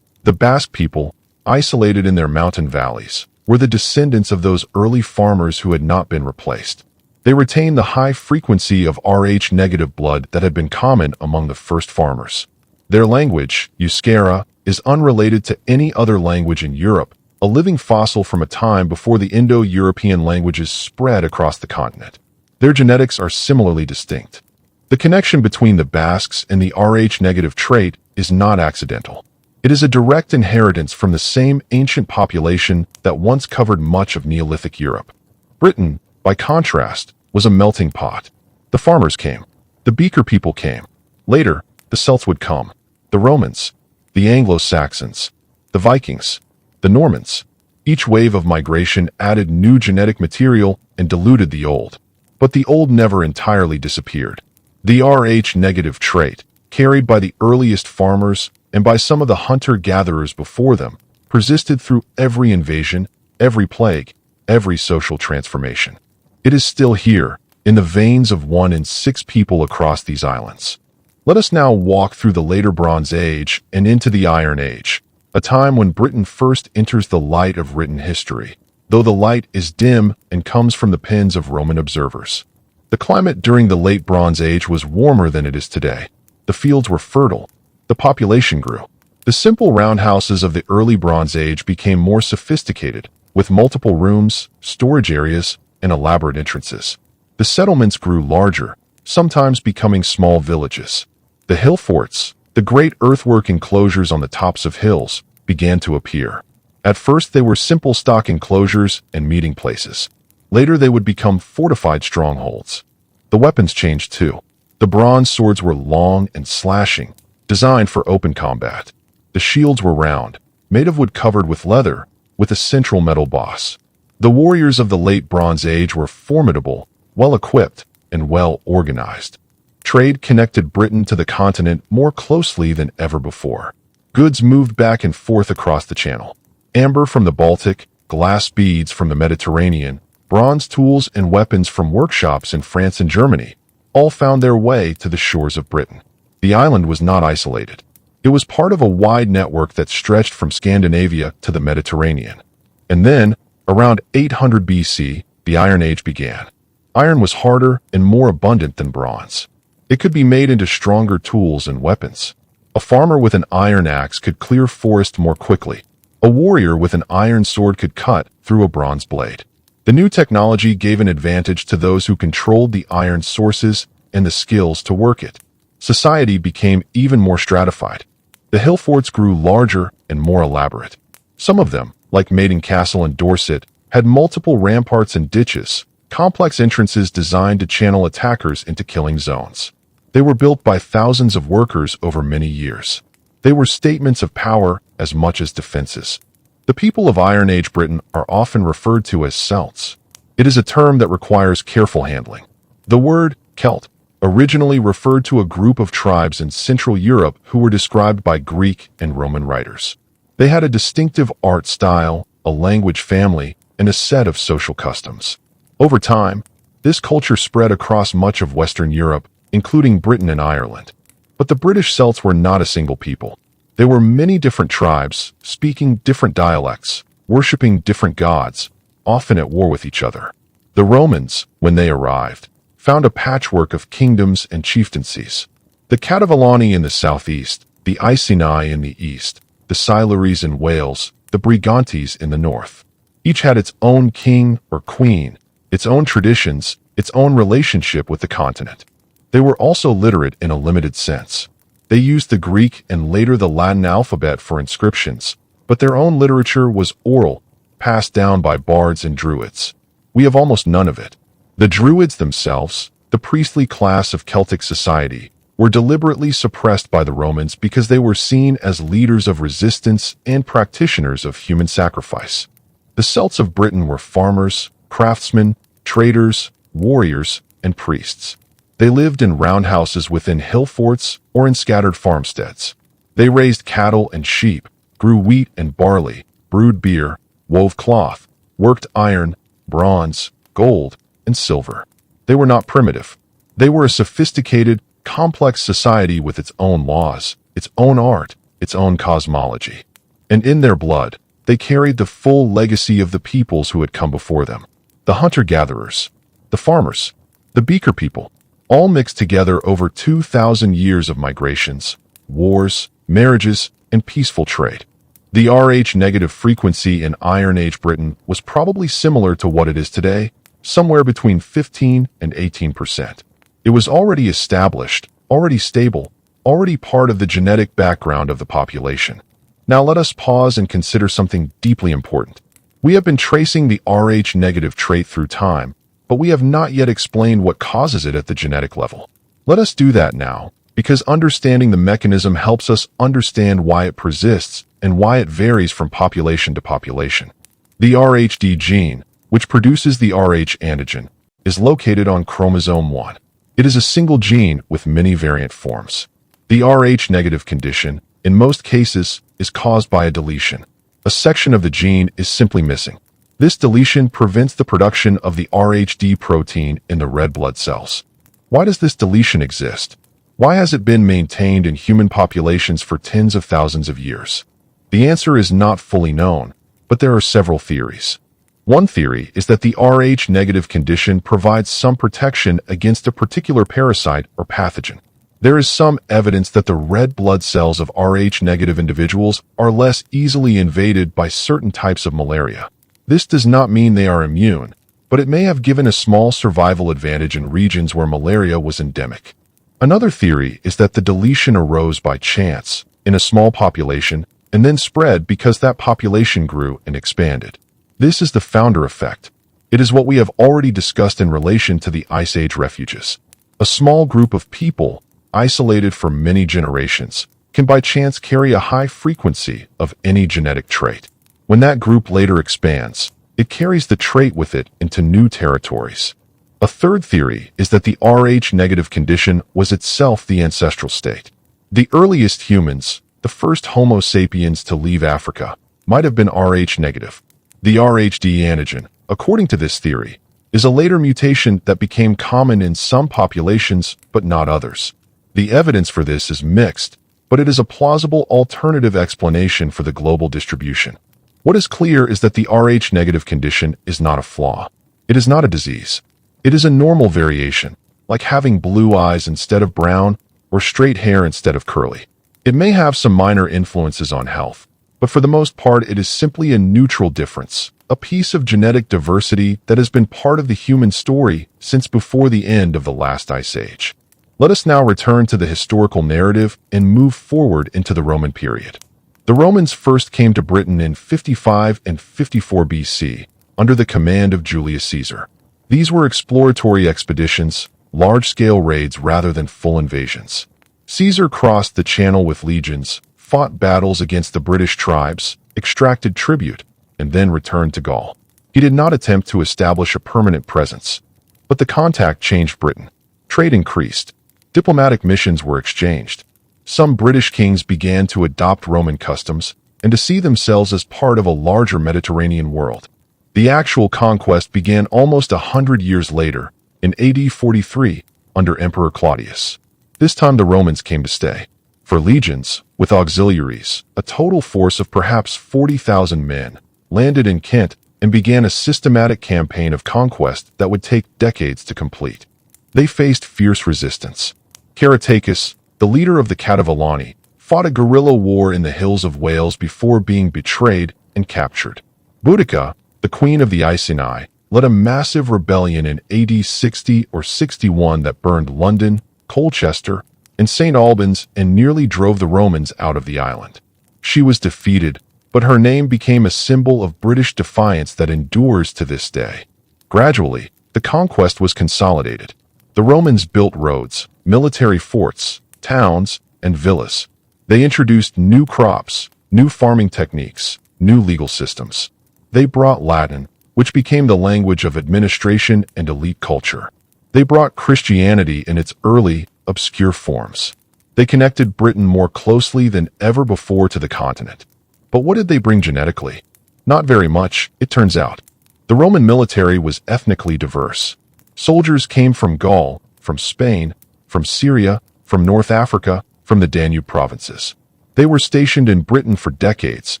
The Basque people, isolated in their mountain valleys, were the descendants of those early farmers who had not been replaced. They retained the high frequency of Rh-negative blood that had been common among the first farmers. Their language, Euskera, is unrelated to any other language in Europe, a living fossil from a time before the Indo-European languages spread across the continent. Their genetics are similarly distinct. The connection between the Basques and the Rh-negative trait is not accidental. It is a direct inheritance from the same ancient population that once covered much of Neolithic Europe. Britain, by contrast, was a melting pot. The farmers came. The Beaker people came. Later, the Celts would come. The Romans, the Anglo-Saxons, the Vikings, the Normans. Each wave of migration added new genetic material and diluted the old. But the old never entirely disappeared. The Rh-negative trait, carried by the earliest farmers and by some of the hunter-gatherers before them, persisted through every invasion, every plague, every social transformation. It is still here, in the veins of 1 in 6 people across these islands. Let us now walk through the later Bronze Age and into the Iron Age, a time when Britain first enters the light of written history, though the light is dim and comes from the pens of Roman observers. The climate during the late Bronze Age was warmer than it is today. The fields were fertile. The population grew. The simple roundhouses of the early Bronze Age became more sophisticated, with multiple rooms, storage areas, and elaborate entrances. The settlements grew larger, sometimes becoming small villages. The hill forts, the great earthwork enclosures on the tops of hills, began to appear. At first they were simple stock enclosures and meeting places. Later they would become fortified strongholds. The weapons changed too. The bronze swords were long and slashing. designed for open combat. The shields were round, made of wood covered with leather, with a central metal boss. The warriors of the late Bronze Age were formidable, well-equipped, and well-organized. Trade connected Britain to the continent more closely than ever before. Goods moved back and forth across the Channel. Amber from the Baltic, glass beads from the Mediterranean, bronze tools and weapons from workshops in France and Germany all found their way to the shores of Britain. The island was not isolated. It was part of a wide network that stretched from Scandinavia to the Mediterranean. And then, around 800 BC, the Iron Age began. Iron was harder and more abundant than bronze. It could be made into stronger tools and weapons. A farmer with an iron axe could clear forest more quickly. A warrior with an iron sword could cut through a bronze blade. The new technology gave an advantage to those who controlled the iron sources and the skills to work it. Society became even more stratified. The hill forts grew larger and more elaborate. Some of them, like Maiden Castle in Dorset, had multiple ramparts and ditches, complex entrances designed to channel attackers into killing zones. They were built by thousands of workers over many years. They were statements of power as much as defenses. The people of Iron Age Britain are often referred to as Celts. It is a term that requires careful handling. The word Celt originally referred to a group of tribes in Central Europe who were described by Greek and Roman writers. They had a distinctive art style, a language family, and a set of social customs. Over time, this culture spread across much of Western Europe, including Britain and Ireland. But the British Celts were not a single people. There were many different tribes, speaking different dialects, worshipping different gods, often at war with each other. The Romans, when they arrived, found a patchwork of kingdoms and chieftaincies. The Catavilani in the southeast, the Iceni in the east, the Silures in Wales, the Brigantes in the north. Each had its own king or queen, its own traditions, its own relationship with the continent. They were also literate in a limited sense. They used the Greek and later the Latin alphabet for inscriptions, but their own literature was oral, passed down by bards and druids. We have almost none of it. The druids themselves, the priestly class of Celtic society, were deliberately suppressed by the Romans because they were seen as leaders of resistance and practitioners of human sacrifice. The Celts of Britain were farmers, craftsmen, traders, warriors, and priests. They lived in roundhouses within hill forts or in scattered farmsteads. They raised cattle and sheep, grew wheat and barley, brewed beer, wove cloth, worked iron, bronze, gold, and silver. They were not primitive. They were a sophisticated, complex society with its own laws, its own art, its own cosmology. And in their blood, they carried the full legacy of the peoples who had come before them. The hunter-gatherers, the farmers, the beaker people, all mixed together over 2,000 years of migrations, wars, marriages, and peaceful trade. The Rh-negative frequency in Iron Age Britain was probably similar to what it is today, somewhere between 15 and 18%. It was already established, already stable, already part of the genetic background of the population. Now let us pause and consider something deeply important. We have been tracing the Rh-negative trait through time, but we have not yet explained what causes it at the genetic level. Let us do that now, because understanding the mechanism helps us understand why it persists and why it varies from population to population. The RhD gene, which produces the Rh antigen, is located on chromosome 1. It is a single gene with many variant forms. The Rh-negative condition, in most cases, is caused by a deletion. A section of the gene is simply missing. This deletion prevents the production of the RhD protein in the red blood cells. Why does this deletion exist? Why has it been maintained in human populations for tens of thousands of years? The answer is not fully known, but there are several theories. One theory is that the Rh-negative condition provides some protection against a particular parasite or pathogen. There is some evidence that the red blood cells of Rh-negative individuals are less easily invaded by certain types of malaria. This does not mean they are immune, but it may have given a small survival advantage in regions where malaria was endemic. Another theory is that the deletion arose by chance, in a small population, and then spread because that population grew and expanded. This is the founder effect. It is what we have already discussed in relation to the Ice Age refuges. A small group of people, isolated for many generations, can by chance carry a high frequency of any genetic trait. When that group later expands, it carries the trait with it into new territories. A third theory is that the Rh-negative condition was itself the ancestral state. The earliest humans, the first Homo sapiens to leave Africa, might have been Rh-negative. The Rhd antigen, according to this theory, is a later mutation that became common in some populations but not others. The evidence for this is mixed, but it is a plausible alternative explanation for the global distribution. What is clear is that the Rh-negative condition is not a flaw. It is not a disease. It is a normal variation, like having blue eyes instead of brown or straight hair instead of curly. It may have some minor influences on health, but for the most part it is simply a neutral difference, a piece of genetic diversity that has been part of the human story since before the end of the last ice age. Let us now return to the historical narrative and move forward into the Roman period. The Romans first came to Britain in 55 and 54 BC under the command of Julius Caesar. These were exploratory expeditions, large-scale raids rather than full invasions. Caesar crossed the Channel with legions, fought battles against the British tribes, extracted tribute, and then returned to Gaul. He did not attempt to establish a permanent presence, but the contact changed Britain. Trade increased. Diplomatic missions were exchanged. Some British kings began to adopt Roman customs and to see themselves as part of a larger Mediterranean world. The actual conquest began almost 100 years later, in AD 43, under Emperor Claudius. This time the Romans came to stay. For legions, with auxiliaries, a total force of perhaps 40,000 men, landed in Kent and began a systematic campaign of conquest that would take decades to complete. They faced fierce resistance. Caratacus, the leader of the Cativalani, fought a guerrilla war in the hills of Wales before being betrayed and captured. Boudica, the queen of the Iceni, led a massive rebellion in AD 60 or 61 that burned London, Colchester, and St. Albans and nearly drove the Romans out of the island. She was defeated, but her name became a symbol of British defiance that endures to this day. Gradually, the conquest was consolidated. The Romans built roads, military forts, towns, and villas. They introduced new crops, new farming techniques, new legal systems. They brought Latin, which became the language of administration and elite culture. They brought Christianity in its early, obscure forms. They connected Britain more closely than ever before to the continent. But what did they bring genetically? Not very much, it turns out. The Roman military was ethnically diverse. Soldiers came from Gaul, from Spain, from Syria, from North Africa, from the Danube provinces. They were stationed in Britain for decades,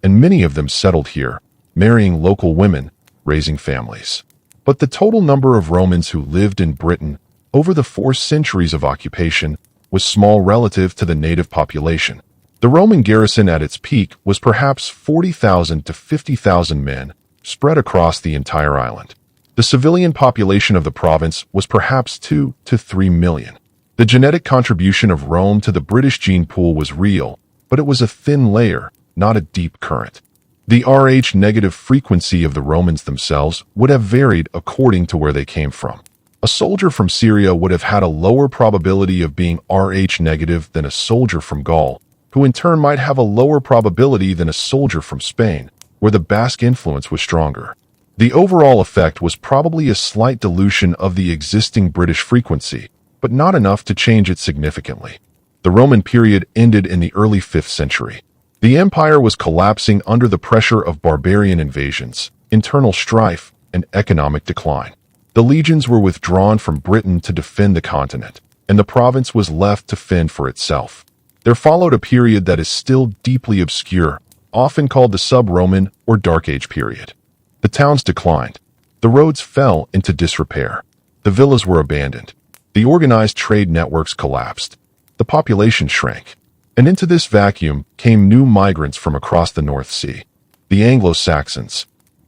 and many of them settled here, marrying local women, raising families. But the total number of Romans who lived in Britain over the 4 centuries of occupation was small relative to the native population. The Roman garrison at its peak was perhaps 40,000 to 50,000 men, spread across the entire island. The civilian population of the province was perhaps 2 to 3 million. The genetic contribution of Rome to the British gene pool was real, but it was a thin layer, not a deep current. The Rh-negative frequency of the Romans themselves would have varied according to where they came from. A soldier from Syria would have had a lower probability of being Rh-negative than a soldier from Gaul, who in turn might have a lower probability than a soldier from Spain, where the Basque influence was stronger. The overall effect was probably a slight dilution of the existing British frequency, but not enough to change it significantly. The Roman period ended in the early 5th century. The empire was collapsing under the pressure of barbarian invasions, internal strife, and economic decline. The legions were withdrawn from Britain to defend the continent, and the province was left to fend for itself. There followed a period that is still deeply obscure, often called the Sub-Roman or Dark Age period. The towns declined. The roads fell into disrepair. The villas were abandoned. The organized trade networks collapsed. The population shrank. And into this vacuum came new migrants from across the North Sea, the Anglo-Saxons.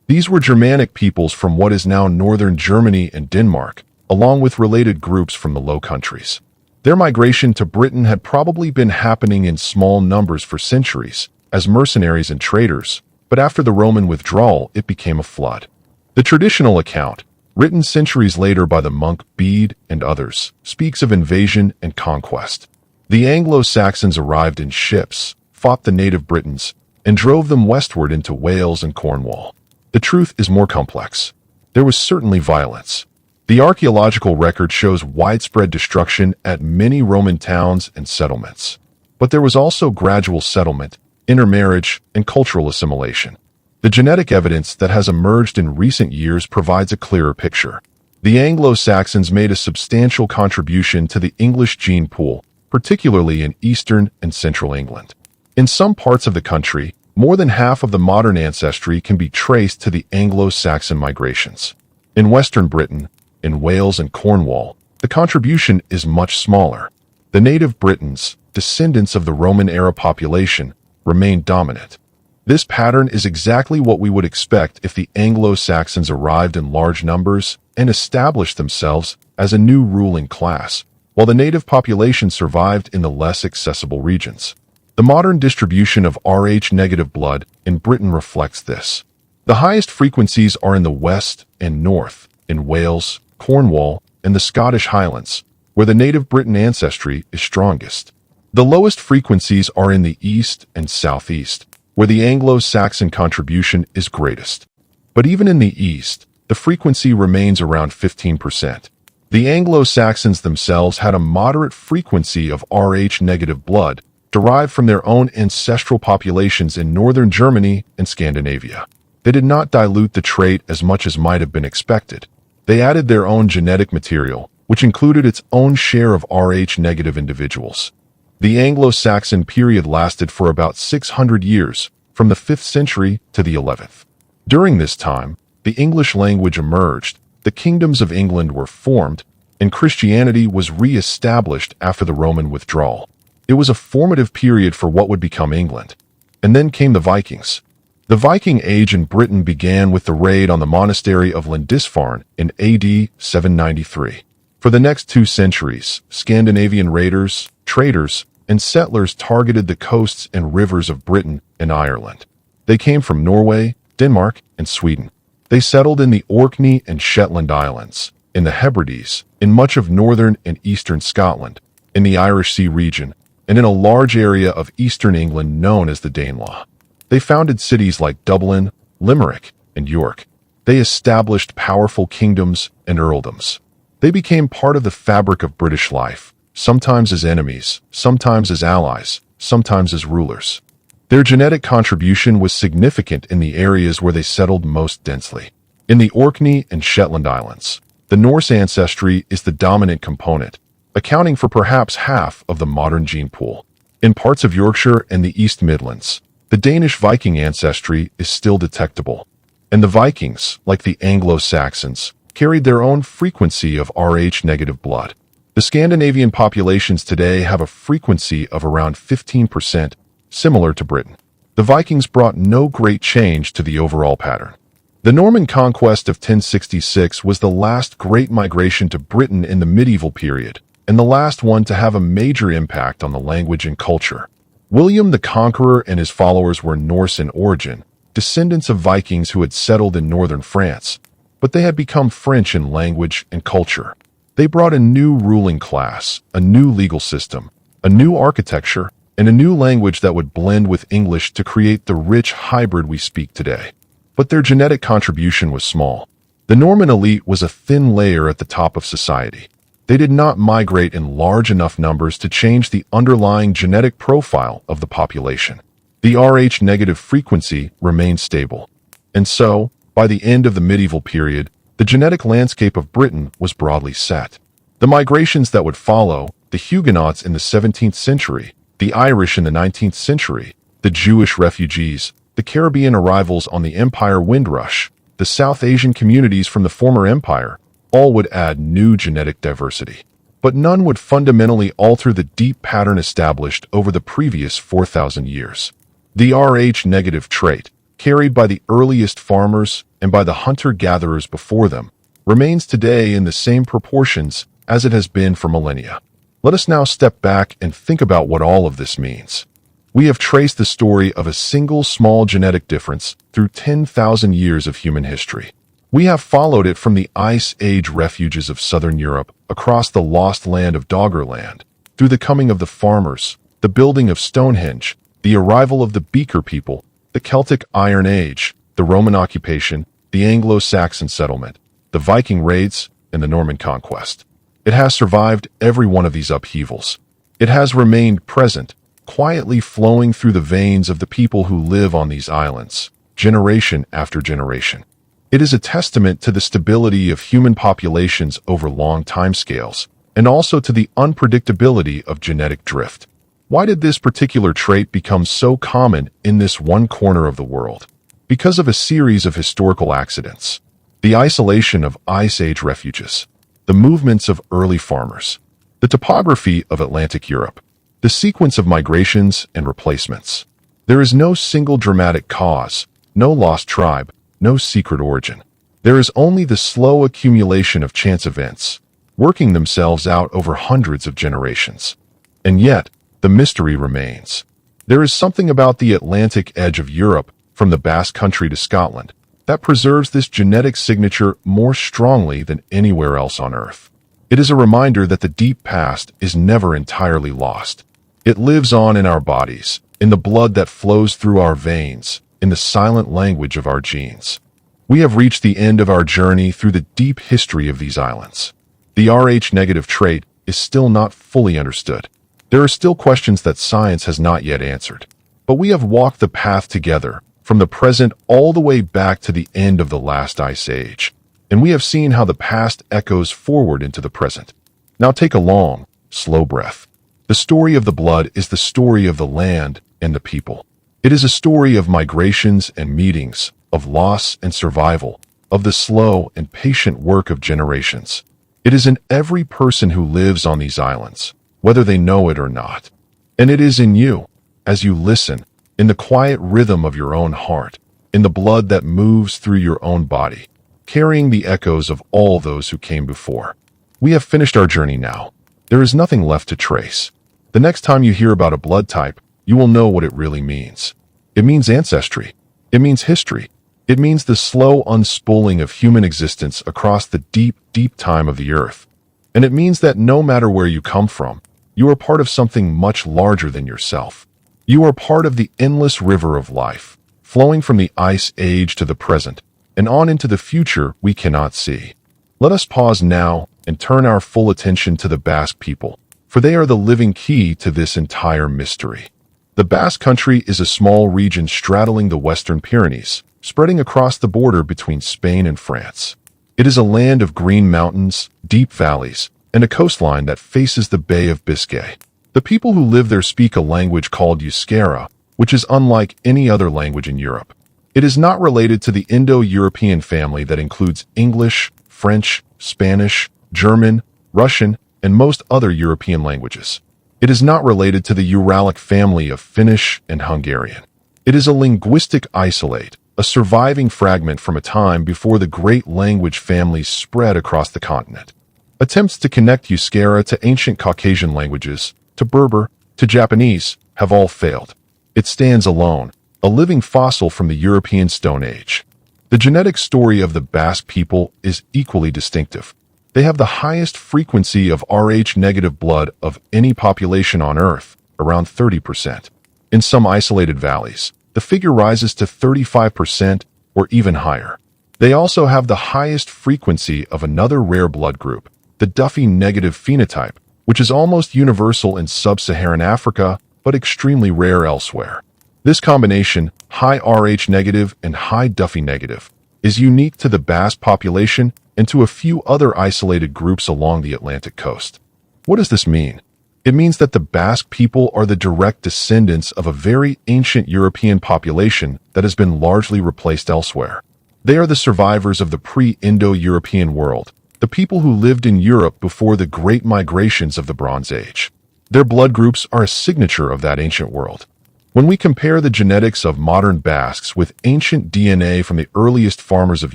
These were Germanic peoples from what is now northern Germany and Denmark, along with related groups from the Low Countries. Their migration to Britain had probably been happening in small numbers for centuries, as mercenaries and traders, but after the Roman withdrawal, it became a flood. The traditional account, written centuries later by the monk Bede and others, speaks of invasion and conquest. The Anglo-Saxons arrived in ships, fought the native Britons, and drove them westward into Wales and Cornwall. The truth is more complex. There was certainly violence. The archaeological record shows widespread destruction at many Roman towns and settlements. But there was also gradual settlement, intermarriage, and cultural assimilation. The genetic evidence that has emerged in recent years provides a clearer picture. The Anglo-Saxons made a substantial contribution to the English gene pool, particularly in eastern and central England. In some parts of the country, more than half of the modern ancestry can be traced to the Anglo-Saxon migrations. In western Britain, in Wales and Cornwall, the contribution is much smaller. The native Britons, descendants of the Roman-era population, remain dominant. This pattern is exactly what we would expect if the Anglo-Saxons arrived in large numbers and established themselves as a new ruling class, while the native population survived in the less accessible regions. The modern distribution of Rh-negative blood in Britain reflects this. The highest frequencies are in the west and north, in Wales, Cornwall, and the Scottish Highlands, where the native Briton ancestry is strongest. The lowest frequencies are in the east and southeast, where the Anglo-Saxon contribution is greatest. But even in the east, the frequency remains around 15%. The Anglo-Saxons themselves had a moderate frequency of Rh-negative blood, derived from their own ancestral populations in northern Germany and Scandinavia. They did not dilute the trait as much as might have been expected. They added their own genetic material, which included its own share of Rh-negative individuals. The Anglo-Saxon period lasted for about 600 years, from the 5th century to the 11th. During this time, the English language emerged, the kingdoms of England were formed, and Christianity was re-established after the Roman withdrawal. It was a formative period for what would become England. And then came the Vikings. The Viking Age in Britain began with the raid on the monastery of Lindisfarne in AD 793. For the next 2 centuries, Scandinavian raiders, traders, and settlers targeted the coasts and rivers of Britain and Ireland. They came from Norway, Denmark, and Sweden. They settled in the Orkney and Shetland Islands, in the Hebrides, in much of northern and eastern Scotland, in the Irish Sea region, and in a large area of eastern England known as the Danelaw. They founded cities like Dublin, Limerick, and York. They established powerful kingdoms and earldoms. They became part of the fabric of British life, sometimes as enemies, sometimes as allies, sometimes as rulers. Their genetic contribution was significant in the areas where they settled most densely. In the Orkney and Shetland Islands, the Norse ancestry is the dominant component, accounting for perhaps half of the modern gene pool. In parts of Yorkshire and the East Midlands, the Danish Viking ancestry is still detectable, and the Vikings, like the Anglo-Saxons, carried their own frequency of Rh-negative blood. The Scandinavian populations today have a frequency of around 15%, similar to Britain. The Vikings brought no great change to the overall pattern. The Norman conquest of 1066 was the last great migration to Britain in the medieval period, and the last one to have a major impact on the language and culture. William the Conqueror and his followers were Norse in origin, descendants of Vikings who had settled in northern France, but they had become French in language and culture. They brought a new ruling class, a new legal system, a new architecture, and a new language that would blend with English to create the rich hybrid we speak today. But their genetic contribution was small. The Norman elite was a thin layer at the top of society. They did not migrate in large enough numbers to change the underlying genetic profile of the population. The Rh-negative frequency remained stable. And so, by the end of the medieval period, the genetic landscape of Britain was broadly set. The migrations that would follow, the Huguenots in the 17th century, the Irish in the 19th century, the Jewish refugees, the Caribbean arrivals on the Empire Windrush, the South Asian communities from the former empire, all would add new genetic diversity. But none would fundamentally alter the deep pattern established over the previous 4,000 years. The Rh-negative trait, carried by the earliest farmers and by the hunter-gatherers before them, remains today in the same proportions as it has been for millennia. Let us now step back and think about what all of this means. We have traced the story of a single small genetic difference through 10,000 years of human history. We have followed it from the Ice Age refuges of southern Europe across the lost land of Doggerland, through the coming of the farmers, the building of Stonehenge, the arrival of the Beaker people, the Celtic Iron Age, the Roman occupation, the Anglo-Saxon settlement, the Viking raids, and the Norman conquest. It has survived every one of these upheavals. It has remained present, quietly flowing through the veins of the people who live on these islands, generation after generation. It is a testament to the stability of human populations over long timescales, and also to the unpredictability of genetic drift. Why did this particular trait become so common in this one corner of the world? Because of a series of historical accidents. The isolation of Ice Age refuges, the movements of early farmers, the topography of Atlantic Europe, the sequence of migrations and replacements. There is no single dramatic cause, no lost tribe, no secret origin. There is only the slow accumulation of chance events, working themselves out over hundreds of generations. And yet, the mystery remains. There is something about the Atlantic edge of Europe, from the Basque Country to Scotland, that preserves this genetic signature more strongly than anywhere else on Earth. It is a reminder that the deep past is never entirely lost. It lives on in our bodies, in the blood that flows through our veins, in the silent language of our genes. We have reached the end of our journey through the deep history of these islands. The Rh-negative trait is still not fully understood. There are still questions that science has not yet answered. But we have walked the path together, from the present all the way back to the end of the last ice age. And we have seen how the past echoes forward into the present. Now take a long, slow breath. The story of the blood is the story of the land and the people. It is a story of migrations and meetings, of loss and survival, of the slow and patient work of generations. It is in every person who lives on these islands, whether they know it or not. And it is in you, as you listen, in the quiet rhythm of your own heart, in the blood that moves through your own body, carrying the echoes of all those who came before. We have finished our journey now. There is nothing left to trace. The next time you hear about a blood type, you will know what it really means. It means ancestry. It means history. It means the slow unspooling of human existence across the deep, deep time of the earth. And it means that no matter where you come from, you are part of something much larger than yourself. You are part of the endless river of life, flowing from the ice age to the present, and on into the future we cannot see. Let us pause now and turn our full attention to the Basque people, for they are the living key to this entire mystery. The Basque Country is a small region straddling the Western Pyrenees, spreading across the border between Spain and France. It is a land of green mountains, deep valleys, and a coastline that faces the Bay of Biscay. The people who live there speak a language called Euskera, which is unlike any other language in Europe. It is not related to the Indo-European family that includes English, French, Spanish, German, Russian, and most other European languages. It is not related to the Uralic family of Finnish and Hungarian. It is a linguistic isolate, a surviving fragment from a time before the great language families spread across the continent. Attempts to connect Euskera to ancient Caucasian languages, to Berber, to Japanese, have all failed. It stands alone, a living fossil from the European Stone Age. The genetic story of the Basque people is equally distinctive. They have the highest frequency of Rh-negative blood of any population on Earth, around 30%. In some isolated valleys, the figure rises to 35% or even higher. They also have the highest frequency of another rare blood group, the Duffy-negative phenotype, which is almost universal in sub-Saharan Africa but extremely rare elsewhere. This combination, high Rh-negative and high Duffy-negative, is unique to the Basque population and to a few other isolated groups along the Atlantic coast. What does this mean? It means that the Basque people are the direct descendants of a very ancient European population that has been largely replaced elsewhere. They are the survivors of the pre-Indo-European world, the people who lived in Europe before the great migrations of the Bronze Age. Their blood groups are a signature of that ancient world. When we compare the genetics of modern Basques with ancient DNA from the earliest farmers of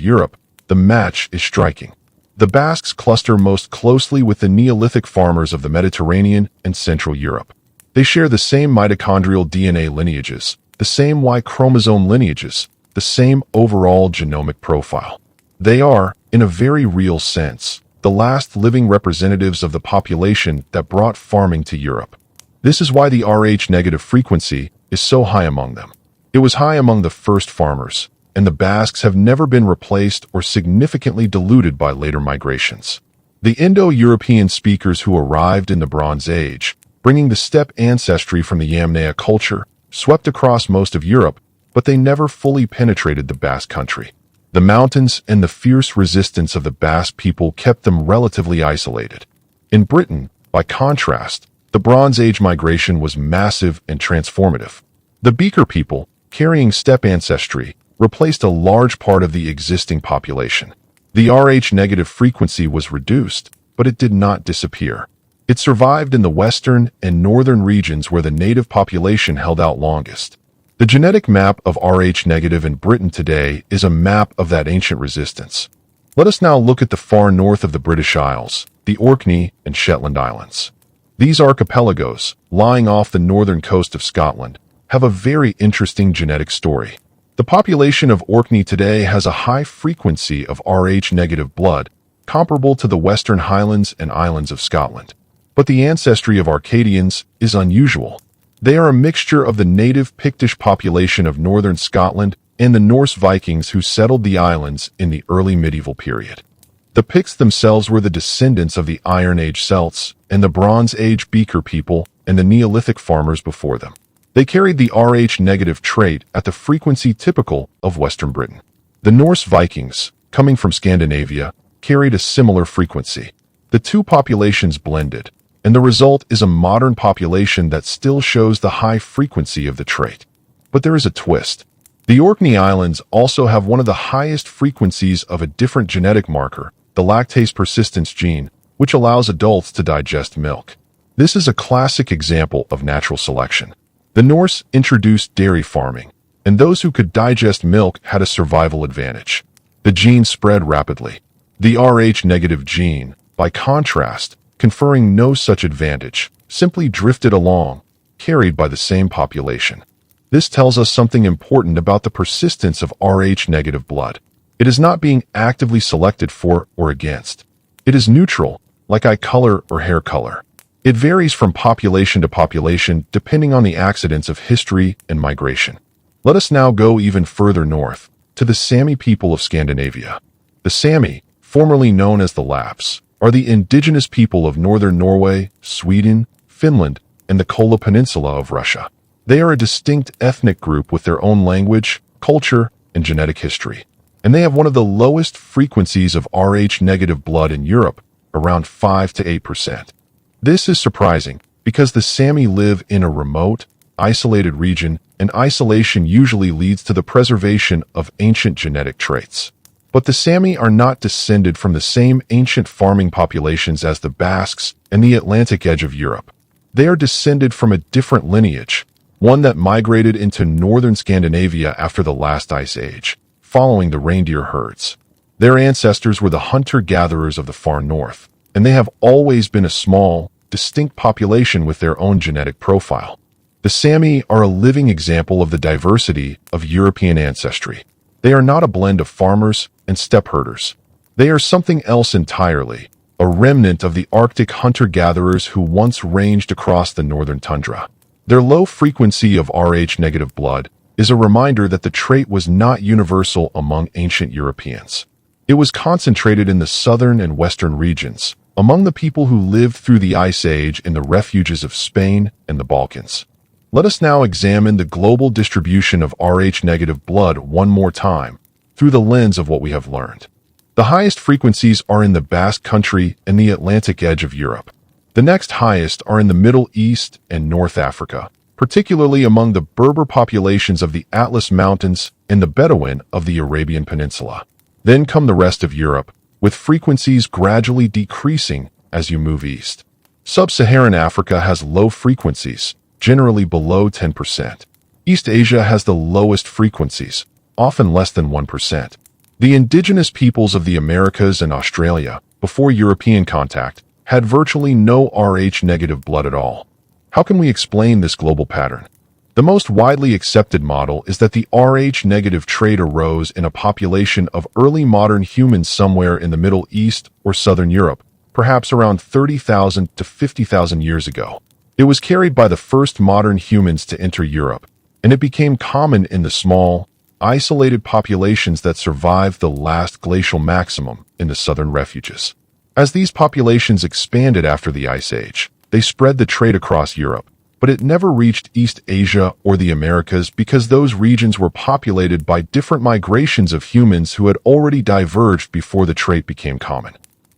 Europe, the match is striking. The Basques cluster most closely with the Neolithic farmers of the Mediterranean and Central Europe. They share the same mitochondrial DNA lineages, the same Y chromosome lineages, the same overall genomic profile. They are, in a very real sense, the last living representatives of the population that brought farming to Europe. This is why the Rh-negative frequency is so high among them. It was high among the first farmers, and the Basques have never been replaced or significantly diluted by later migrations. The Indo-European speakers who arrived in the Bronze Age, bringing the steppe ancestry from the Yamnaya culture, swept across most of Europe, but they never fully penetrated the Basque country. The mountains and the fierce resistance of the Basque people kept them relatively isolated. In Britain, by contrast, the Bronze Age migration was massive and transformative. The Beaker people, carrying steppe ancestry, replaced a large part of the existing population. The Rh-negative frequency was reduced, but it did not disappear. It survived in the western and northern regions where the native population held out longest. The genetic map of Rh-negative in Britain today is a map of that ancient resistance. Let us now look at the far north of the British Isles, the Orkney and Shetland Islands. These archipelagos, lying off the northern coast of Scotland, have a very interesting genetic story. The population of Orkney today has a high frequency of Rh-negative blood, comparable to the Western Highlands and Islands of Scotland. But the ancestry of Arcadians is unusual. They are a mixture of the native Pictish population of northern Scotland and the Norse Vikings who settled the islands in the early medieval period. The Picts themselves were the descendants of the Iron Age Celts and the Bronze Age Beaker people and the Neolithic farmers before them. They carried the Rh-negative trait at the frequency typical of Western Britain. The Norse Vikings, coming from Scandinavia, carried a similar frequency. The two populations blended, and the result is a modern population that still shows the high frequency of the trait. But there is a twist. The Orkney Islands also have one of the highest frequencies of a different genetic marker, the lactase persistence gene, which allows adults to digest milk. This is a classic example of natural selection. The Norse introduced dairy farming, and those who could digest milk had a survival advantage. The gene spread rapidly. The Rh-negative gene, by contrast, conferring no such advantage, simply drifted along, carried by the same population. This tells us something important about the persistence of Rh-negative blood. It is not being actively selected for or against. It is neutral, like eye color or hair color. It varies from population to population depending on the accidents of history and migration. Let us now go even further north, to the Sami people of Scandinavia. The Sami, formerly known as the Lapps, are the indigenous people of northern Norway, Sweden, Finland, and the Kola Peninsula of Russia. They are a distinct ethnic group with their own language, culture, and genetic history. And they have one of the lowest frequencies of Rh-negative blood in Europe, around 5 to 8%. This is surprising because the Sami live in a remote, isolated region, and isolation usually leads to the preservation of ancient genetic traits. But the Sami are not descended from the same ancient farming populations as the Basques and the Atlantic edge of Europe. They are descended from a different lineage, one that migrated into northern Scandinavia after the last ice age, following the reindeer herds. Their ancestors were the hunter-gatherers of the far north, and they have always been a small, distinct population with their own genetic profile. The Sami are a living example of the diversity of European ancestry. They are not a blend of farmers and steppe herders. They are something else entirely, a remnant of the Arctic hunter-gatherers who once ranged across the northern tundra. Their low frequency of Rh-negative blood is a reminder that the trait was not universal among ancient Europeans. It was concentrated in the southern and western regions, among the people who lived through the Ice Age in the refuges of Spain and the Balkans. Let us now examine the global distribution of Rh-negative blood one more time, through the lens of what we have learned. The highest frequencies are in the Basque Country and the Atlantic edge of Europe. The next highest are in the Middle East and North Africa, particularly among the Berber populations of the Atlas Mountains and the Bedouin of the Arabian Peninsula. Then come the rest of Europe, with frequencies gradually decreasing as you move east. Sub-Saharan Africa has low frequencies, generally below 10%. East Asia has the lowest frequencies, often less than 1%. The indigenous peoples of the Americas and Australia, before European contact, had virtually no Rh-negative blood at all. How can we explain this global pattern? The most widely accepted model is that the Rh-negative trait arose in a population of early modern humans somewhere in the Middle East or Southern Europe, perhaps around 30,000 to 50,000 years ago. It was carried by the first modern humans to enter Europe, and it became common in the small, isolated populations that survived the last glacial maximum in the southern refuges. As these populations expanded after the Ice Age, they spread the trait across Europe, but it never reached East Asia or the Americas because those regions were populated by different migrations of humans who had already diverged before the trait became common.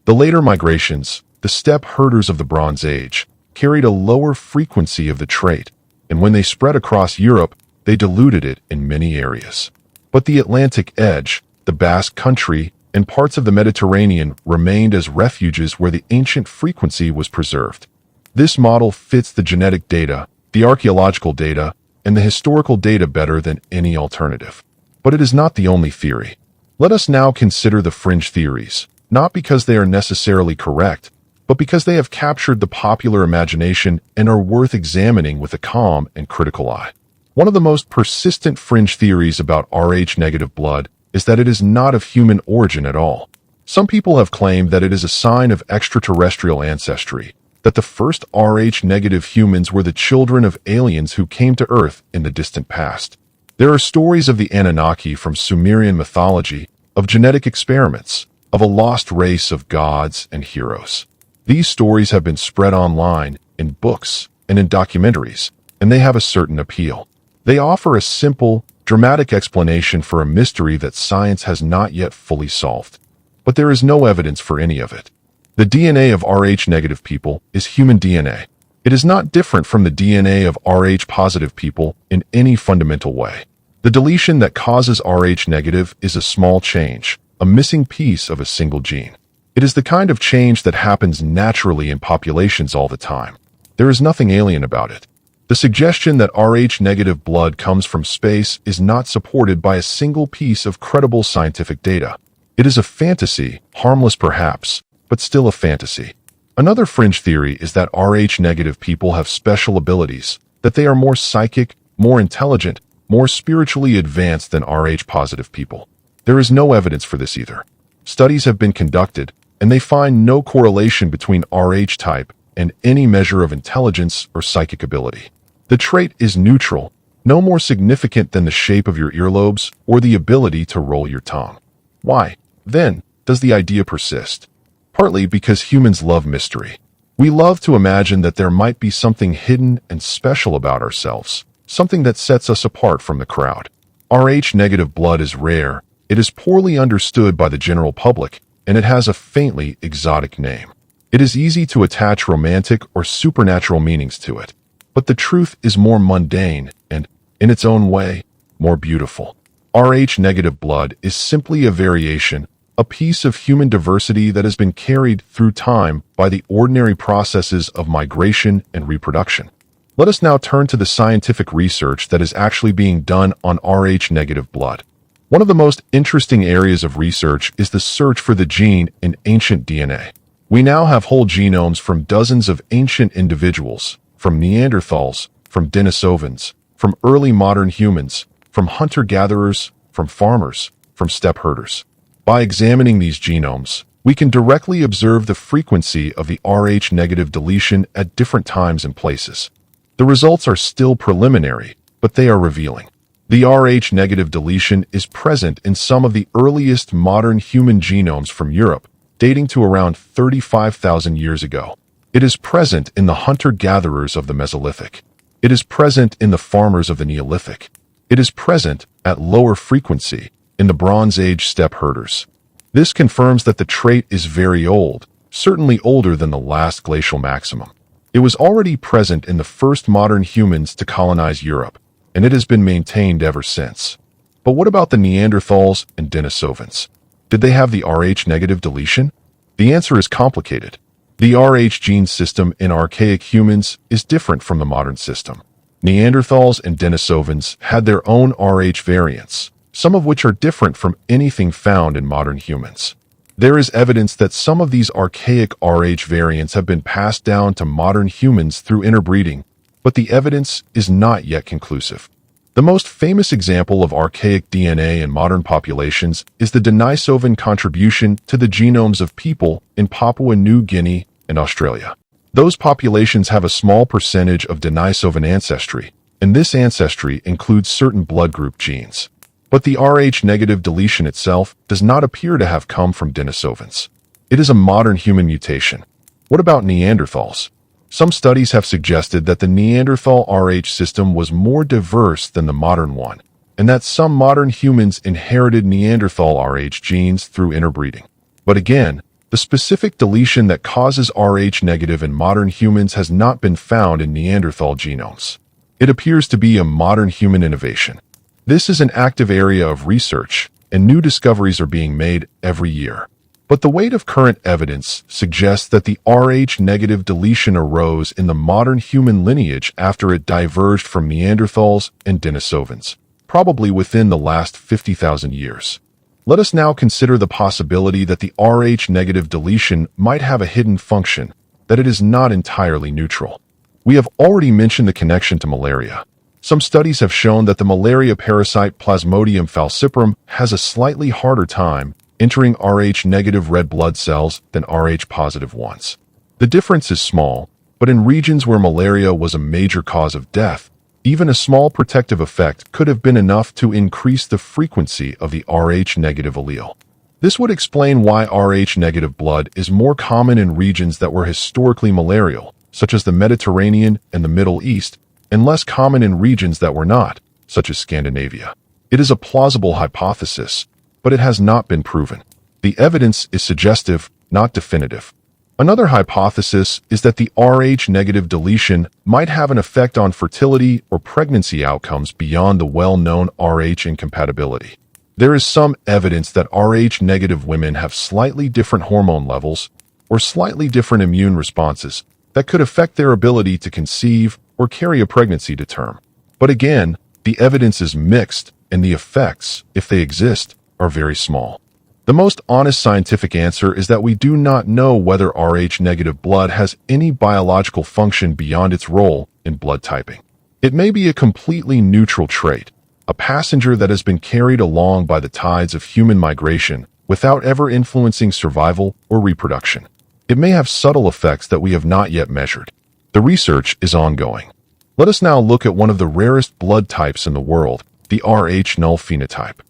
The later migrations, the steppe herders of the Bronze Age, carried a lower frequency of the trait, and when they spread across Europe, they diluted it in many areas. But the Atlantic edge, the Basque Country, and parts of the Mediterranean remained as refuges where the ancient frequency was preserved. This model fits the genetic data, the archaeological data, and the historical data better than any alternative. But it is not the only theory. Let us now consider the fringe theories, not because they are necessarily correct, but because they have captured the popular imagination and are worth examining with a calm and critical eye. One of the most persistent fringe theories about Rh-negative blood is that it is not of human origin at all. Some people have claimed that it is a sign of extraterrestrial ancestry, that the first Rh-negative humans were the children of aliens who came to Earth in the distant past. There are stories of the Anunnaki from Sumerian mythology, of genetic experiments, of a lost race of gods and heroes. These stories have been spread online, in books, and in documentaries, and they have a certain appeal. They offer a simple, dramatic explanation for a mystery that science has not yet fully solved. But there is no evidence for any of it. The DNA of Rh-negative people is human DNA. It is not different from the DNA of Rh-positive people in any fundamental way. The deletion that causes Rh-negative is a small change, a missing piece of a single gene. It is the kind of change that happens naturally in populations all the time. There is nothing alien about it. The suggestion that Rh-negative blood comes from space is not supported by a single piece of credible scientific data. It is a fantasy, harmless perhaps, but still a fantasy. Another fringe theory is that Rh-negative people have special abilities, that they are more psychic, more intelligent, more spiritually advanced than Rh-positive people. There is no evidence for this either. Studies have been conducted, and they find no correlation between Rh type and any measure of intelligence or psychic ability. The trait is neutral, no more significant than the shape of your earlobes or the ability to roll your tongue. Why, then, does the idea persist? Partly because humans love mystery. We love to imagine that there might be something hidden and special about ourselves, something that sets us apart from the crowd. Rh-negative blood is rare, it is poorly understood by the general public, and it has a faintly exotic name. It is easy to attach romantic or supernatural meanings to it, but the truth is more mundane and, in its own way, more beautiful. Rh-negative blood is simply a variation, a piece of human diversity that has been carried through time by the ordinary processes of migration and reproduction. Let us now turn to the scientific research that is actually being done on Rh-negative blood. One of the most interesting areas of research is the search for the gene in ancient DNA. We now have whole genomes from dozens of ancient individuals, from Neanderthals, from Denisovans, from early modern humans, from hunter-gatherers, from farmers, from steppe herders. By examining these genomes, we can directly observe the frequency of the Rh-negative deletion at different times and places. The results are still preliminary, but they are revealing. The Rh-negative deletion is present in some of the earliest modern human genomes from Europe, dating to around 35,000 years ago. It is present in the hunter-gatherers of the Mesolithic. It is present in the farmers of the Neolithic. It is present, at lower frequency, in the Bronze Age steppe herders. This confirms that the trait is very old, certainly older than the last glacial maximum. It was already present in the first modern humans to colonize Europe, and it has been maintained ever since. But what about the Neanderthals and Denisovans? Did they have the Rh-negative deletion? The answer is complicated. The Rh gene system in archaic humans is different from the modern system. Neanderthals and Denisovans had their own Rh variants, some of which are different from anything found in modern humans. There is evidence that some of these archaic Rh variants have been passed down to modern humans through interbreeding, but the evidence is not yet conclusive. The most famous example of archaic DNA in modern populations is the Denisovan contribution to the genomes of people in Papua New Guinea and Australia. Those populations have a small percentage of Denisovan ancestry, and this ancestry includes certain blood group genes. But the Rh-negative deletion itself does not appear to have come from Denisovans. It is a modern human mutation. What about Neanderthals? Some studies have suggested that the Neanderthal Rh system was more diverse than the modern one, and that some modern humans inherited Neanderthal Rh genes through interbreeding. But again, the specific deletion that causes Rh-negative in modern humans has not been found in Neanderthal genomes. It appears to be a modern human innovation. This is an active area of research, and new discoveries are being made every year. But the weight of current evidence suggests that the Rh-negative deletion arose in the modern human lineage after it diverged from Neanderthals and Denisovans, probably within the last 50,000 years. Let us now consider the possibility that the Rh-negative deletion might have a hidden function, that it is not entirely neutral. We have already mentioned the connection to malaria. Some studies have shown that the malaria parasite Plasmodium falciparum has a slightly harder time entering Rh-negative red blood cells than Rh-positive ones. The difference is small, but in regions where malaria was a major cause of death, even a small protective effect could have been enough to increase the frequency of the Rh-negative allele. This would explain why Rh-negative blood is more common in regions that were historically malarial, such as the Mediterranean and the Middle East, and less common in regions that were not, such as Scandinavia. It is a plausible hypothesis, but it has not been proven. The evidence is suggestive, not definitive. Another hypothesis is that the Rh-negative deletion might have an effect on fertility or pregnancy outcomes beyond the well-known Rh incompatibility. There is some evidence that Rh-negative women have slightly different hormone levels or slightly different immune responses that could affect their ability to conceive or carry a pregnancy to term. But again, the evidence is mixed, and the effects, if they exist, are very small. The most honest scientific answer is that we do not know whether Rh-negative blood has any biological function beyond its role in blood typing. It may be a completely neutral trait, a passenger that has been carried along by the tides of human migration without ever influencing survival or reproduction. It may have subtle effects that we have not yet measured. The research is ongoing. Let us now look at one of the rarest blood types in the world, the Rh null phenotype.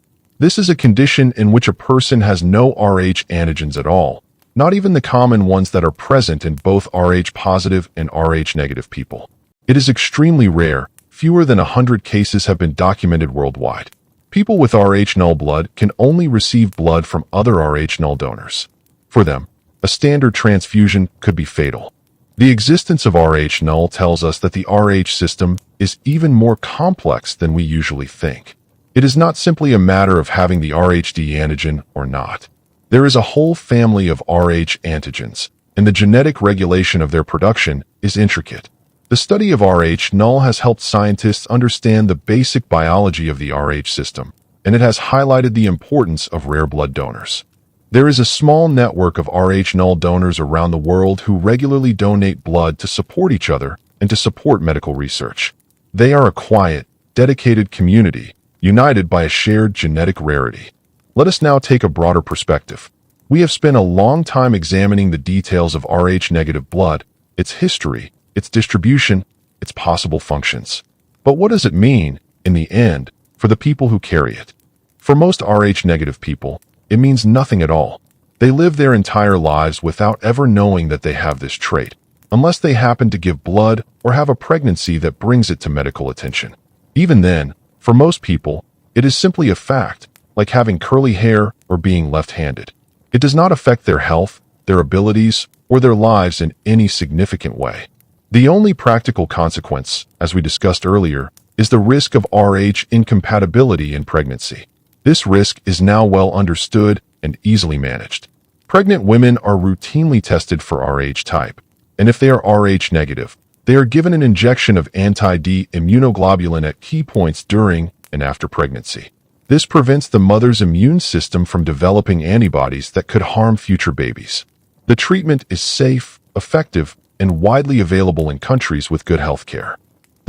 This is a condition in which a person has no Rh antigens at all, not even the common ones that are present in both Rh-positive and Rh-negative people. It is extremely rare. Fewer than 100 cases have been documented worldwide. People with Rh null blood can only receive blood from other Rh null donors. For them, a standard transfusion could be fatal. The existence of Rh null tells us that the Rh system is even more complex than we usually think. It is not simply a matter of having the Rhd antigen or not. There is a whole family of Rh antigens, and the genetic regulation of their production is intricate. The study of Rh null has helped scientists understand the basic biology of the Rh system, and it has highlighted the importance of rare blood donors. There is a small network of Rh null donors around the world who regularly donate blood to support each other and to support medical research. They are a quiet, dedicated community, united by a shared genetic rarity. Let us now take a broader perspective. We have spent a long time examining the details of Rh-negative blood, its history, its distribution, its possible functions. But what does it mean, in the end, for the people who carry it? For most Rh-negative people, it means nothing at all. They live their entire lives without ever knowing that they have this trait, unless they happen to give blood or have a pregnancy that brings it to medical attention. Even then, for most people, it is simply a fact, like having curly hair or being left-handed. It does not affect their health, their abilities, or their lives in any significant way. The only practical consequence, as we discussed earlier, is the risk of Rh incompatibility in pregnancy. This risk is now well understood and easily managed. Pregnant women are routinely tested for Rh type, and if they are Rh negative, they are given an injection of anti-D immunoglobulin at key points during and after pregnancy. This prevents the mother's immune system from developing antibodies that could harm future babies. The treatment is safe, effective, and widely available in countries with good health care.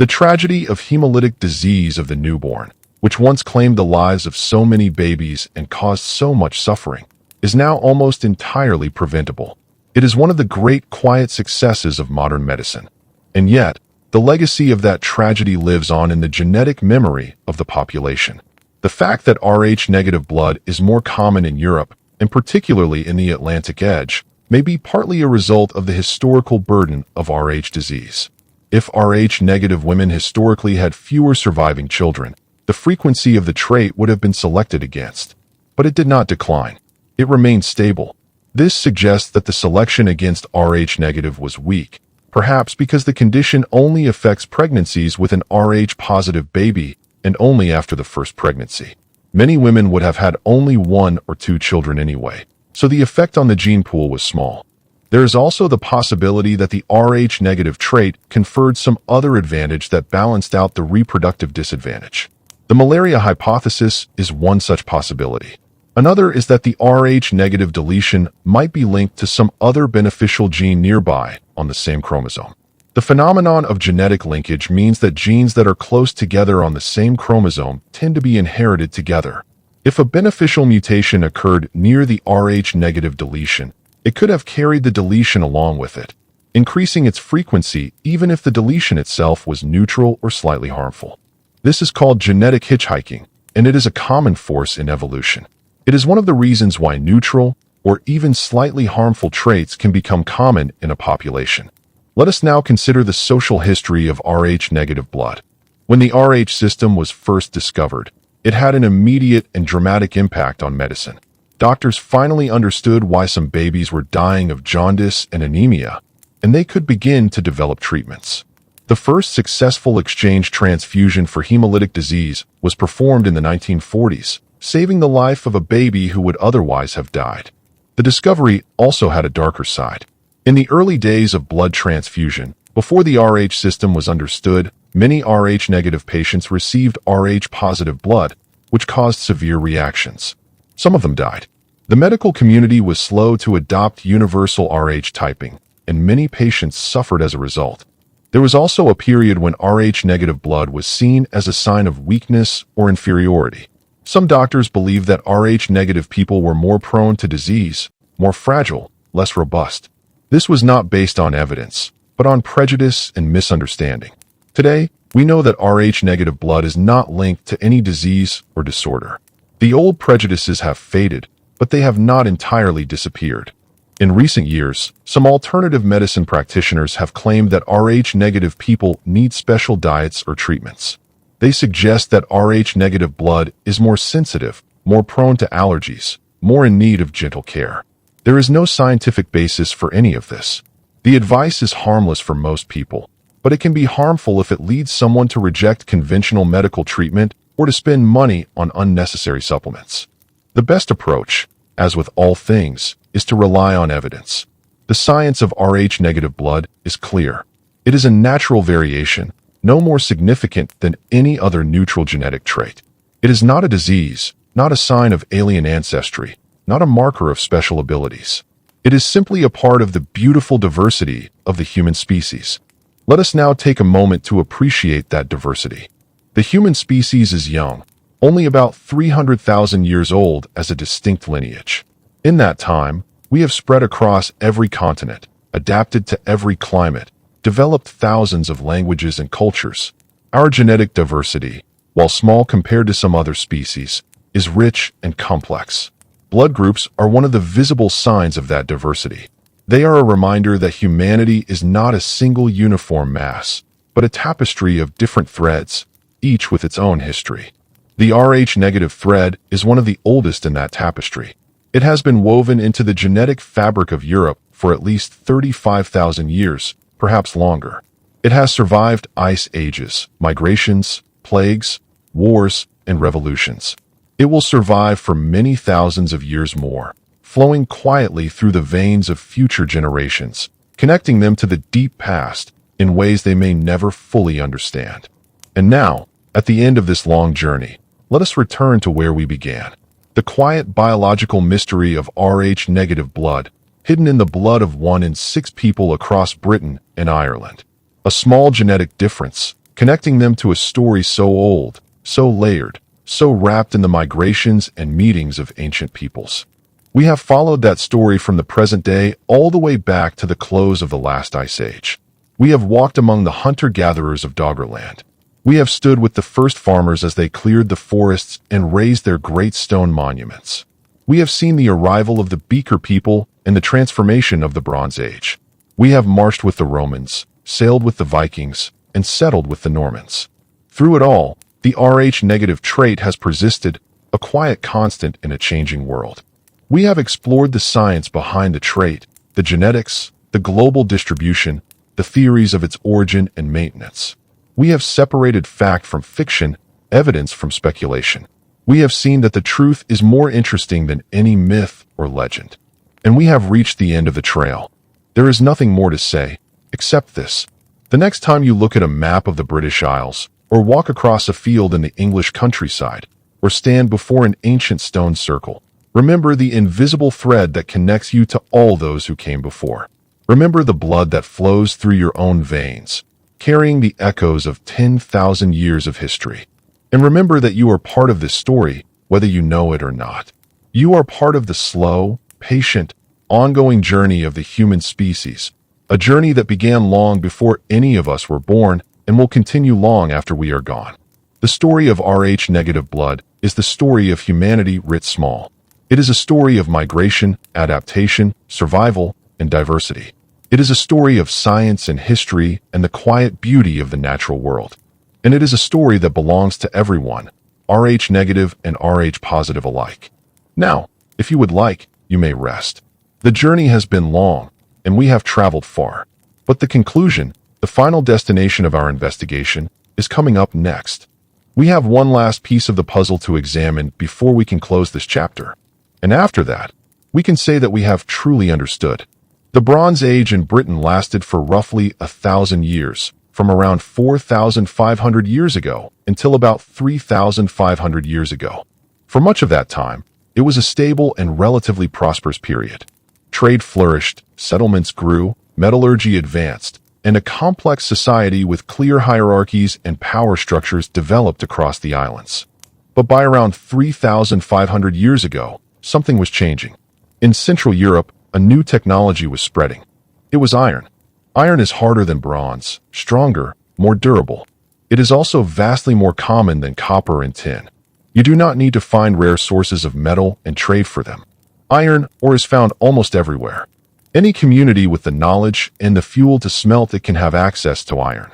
The tragedy of hemolytic disease of the newborn, which once claimed the lives of so many babies and caused so much suffering, is now almost entirely preventable. It is one of the great quiet successes of modern medicine. And yet, the legacy of that tragedy lives on in the genetic memory of the population. The fact that Rh-negative blood is more common in Europe, and particularly in the Atlantic edge, may be partly a result of the historical burden of Rh disease. If Rh-negative women historically had fewer surviving children, the frequency of the trait would have been selected against. But it did not decline. It remained stable. This suggests that the selection against Rh-negative was weak, perhaps because the condition only affects pregnancies with an Rh-positive baby and only after the first pregnancy. Many women would have had only 1 or 2 children anyway, so the effect on the gene pool was small. There is also the possibility that the Rh-negative trait conferred some other advantage that balanced out the reproductive disadvantage. The malaria hypothesis is one such possibility. Another is that the Rh-negative deletion might be linked to some other beneficial gene nearby on the same chromosome. The phenomenon of genetic linkage means that genes that are close together on the same chromosome tend to be inherited together. If a beneficial mutation occurred near the Rh-negative deletion, it could have carried the deletion along with it, increasing its frequency even if the deletion itself was neutral or slightly harmful. This is called genetic hitchhiking, and it is a common force in evolution. It is one of the reasons why neutral or even slightly harmful traits can become common in a population. Let us now consider the social history of Rh-negative blood. When the Rh system was first discovered, it had an immediate and dramatic impact on medicine. Doctors finally understood why some babies were dying of jaundice and anemia, and they could begin to develop treatments. The first successful exchange transfusion for hemolytic disease was performed in the 1940s, saving the life of a baby who would otherwise have died. The discovery also had a darker side. In the early days of blood transfusion, before the Rh system was understood, many Rh-negative patients received Rh-positive blood, which caused severe reactions. Some of them died. The medical community was slow to adopt universal Rh typing, and many patients suffered as a result. There was also a period when Rh-negative blood was seen as a sign of weakness or inferiority. Some doctors believed that Rh-negative people were more prone to disease, more fragile, less robust. This was not based on evidence, but on prejudice and misunderstanding. Today, we know that Rh-negative blood is not linked to any disease or disorder. The old prejudices have faded, but they have not entirely disappeared. In recent years, some alternative medicine practitioners have claimed that Rh-negative people need special diets or treatments. They suggest that Rh-negative blood is more sensitive, more prone to allergies, more in need of gentle care. There is no scientific basis for any of this. The advice is harmless for most people, but it can be harmful if it leads someone to reject conventional medical treatment or to spend money on unnecessary supplements. The best approach, as with all things, is to rely on evidence. The science of Rh-negative blood is clear. It is a natural variation, no more significant than any other neutral genetic trait. It is not a disease, not a sign of alien ancestry, not a marker of special abilities. It is simply a part of the beautiful diversity of the human species. Let us now take a moment to appreciate that diversity. The human species is young, only about 300,000 years old as a distinct lineage. In that time, we have spread across every continent, adapted to every climate, developed thousands of languages and cultures. Our genetic diversity, while small compared to some other species, is rich and complex. Blood groups are one of the visible signs of that diversity. They are a reminder that humanity is not a single uniform mass, but a tapestry of different threads, each with its own history. The Rh-negative thread is one of the oldest in that tapestry. It has been woven into the genetic fabric of Europe for at least 35,000 years, perhaps longer. It has survived ice ages, migrations, plagues, wars, and revolutions. It will survive for many thousands of years more, flowing quietly through the veins of future generations, connecting them to the deep past in ways they may never fully understand. And now, at the end of this long journey, let us return to where we began. The quiet biological mystery of Rh-negative blood, hidden in the blood of 1 in 6 people across Britain and Ireland. A small genetic difference, connecting them to a story so old, so layered, so wrapped in the migrations and meetings of ancient peoples. We have followed that story from the present day all the way back to the close of the last ice age. We have walked among the hunter-gatherers of Doggerland. We have stood with the first farmers as they cleared the forests and raised their great stone monuments. We have seen the arrival of the Beaker people and the transformation of the Bronze Age. We have marched with the Romans, sailed with the Vikings, and settled with the Normans. Through it all, the Rh-negative trait has persisted, a quiet constant in a changing world. We have explored the science behind the trait, the genetics, the global distribution, the theories of its origin and maintenance. We have separated fact from fiction, evidence from speculation. We have seen that the truth is more interesting than any myth or legend. And we have reached the end of the trail. There is nothing more to say, except this. The next time you look at a map of the British Isles, or walk across a field in the English countryside, or stand before an ancient stone circle, remember the invisible thread that connects you to all those who came before. Remember the blood that flows through your own veins, carrying the echoes of 10,000 years of history. And remember that you are part of this story, whether you know it or not. You are part of the slow, patient, ongoing journey of the human species, a journey that began long before any of us were born and will continue long after we are gone. The story of Rh-negative blood is the story of humanity writ small. It is a story of migration, adaptation, survival, and diversity. It is a story of science and history and the quiet beauty of the natural world. And it is a story that belongs to everyone, Rh-negative and Rh-positive alike. Now, if you would like, you may rest. The journey has been long, and we have traveled far. But the conclusion, the final destination of our investigation, is coming up next. We have one last piece of the puzzle to examine before we can close this chapter. And after that, we can say that we have truly understood. The Bronze Age in Britain lasted for roughly 1,000 years, from around 4,500 years ago until about 3,500 years ago. For much of that time, it was a stable and relatively prosperous period. Trade flourished, settlements grew, metallurgy advanced, and a complex society with clear hierarchies and power structures developed across the islands. But by around 3,500 years ago, something was changing. In Central Europe, a new technology was spreading. It was iron. Iron is harder than bronze, stronger, more durable. It is also vastly more common than copper and tin. You do not need to find rare sources of metal and trade for them. Iron ore is found almost everywhere. Any community with the knowledge and the fuel to smelt it can have access to iron.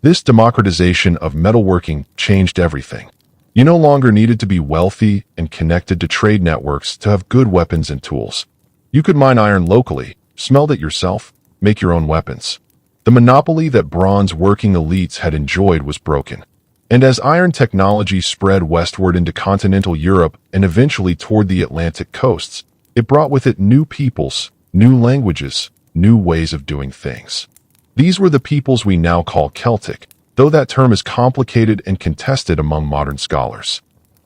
This democratization of metalworking changed everything. You no longer needed to be wealthy and connected to trade networks to have good weapons and tools. You could mine iron locally, smelt it yourself, make your own weapons. The monopoly that bronze-working elites had enjoyed was broken. And as iron technology spread westward into continental Europe and eventually toward the Atlantic coasts, it brought with it new peoples, new languages, new ways of doing things. These were the peoples we now call Celtic, though that term is complicated and contested among modern scholars.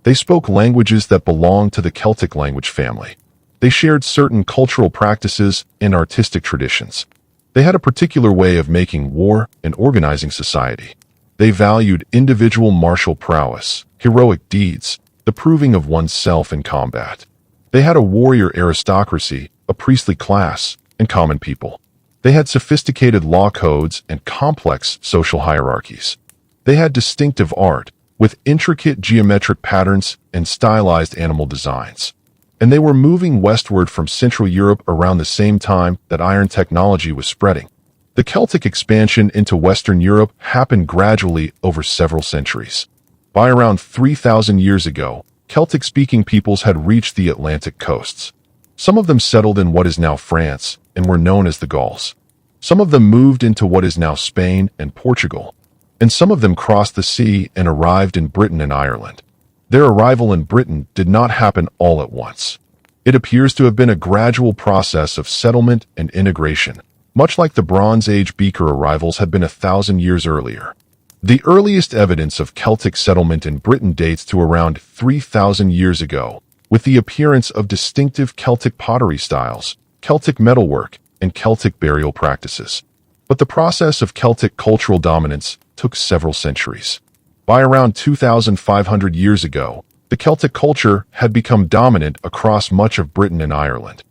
They spoke languages that belonged to the Celtic language family. They shared certain cultural practices and artistic traditions. They had a particular way of making war and organizing society. They valued individual martial prowess, heroic deeds, the proving of oneself in combat. They had a warrior aristocracy, a priestly class, and common people. They had sophisticated law codes and complex social hierarchies. They had distinctive art, with intricate geometric patterns and stylized animal designs. And they were moving westward from Central Europe around the same time that iron technology was spreading. The Celtic expansion into Western Europe happened gradually over several centuries. By around 3,000 years ago, Celtic-speaking peoples had reached the Atlantic coasts. Some of them settled in what is now France and were known as the Gauls. Some of them moved into what is now Spain and Portugal. And some of them crossed the sea and arrived in Britain and Ireland. Their arrival in Britain did not happen all at once. It appears to have been a gradual process of settlement and integration, much like the Bronze Age Beaker arrivals had been 1,000 years earlier. The earliest evidence of Celtic settlement in Britain dates to around 3,000 years ago, with the appearance of distinctive Celtic pottery styles, Celtic metalwork, and Celtic burial practices. But the process of Celtic cultural dominance took several centuries. By around 2,500 years ago, the Celtic culture had become dominant across much of Britain and Ireland.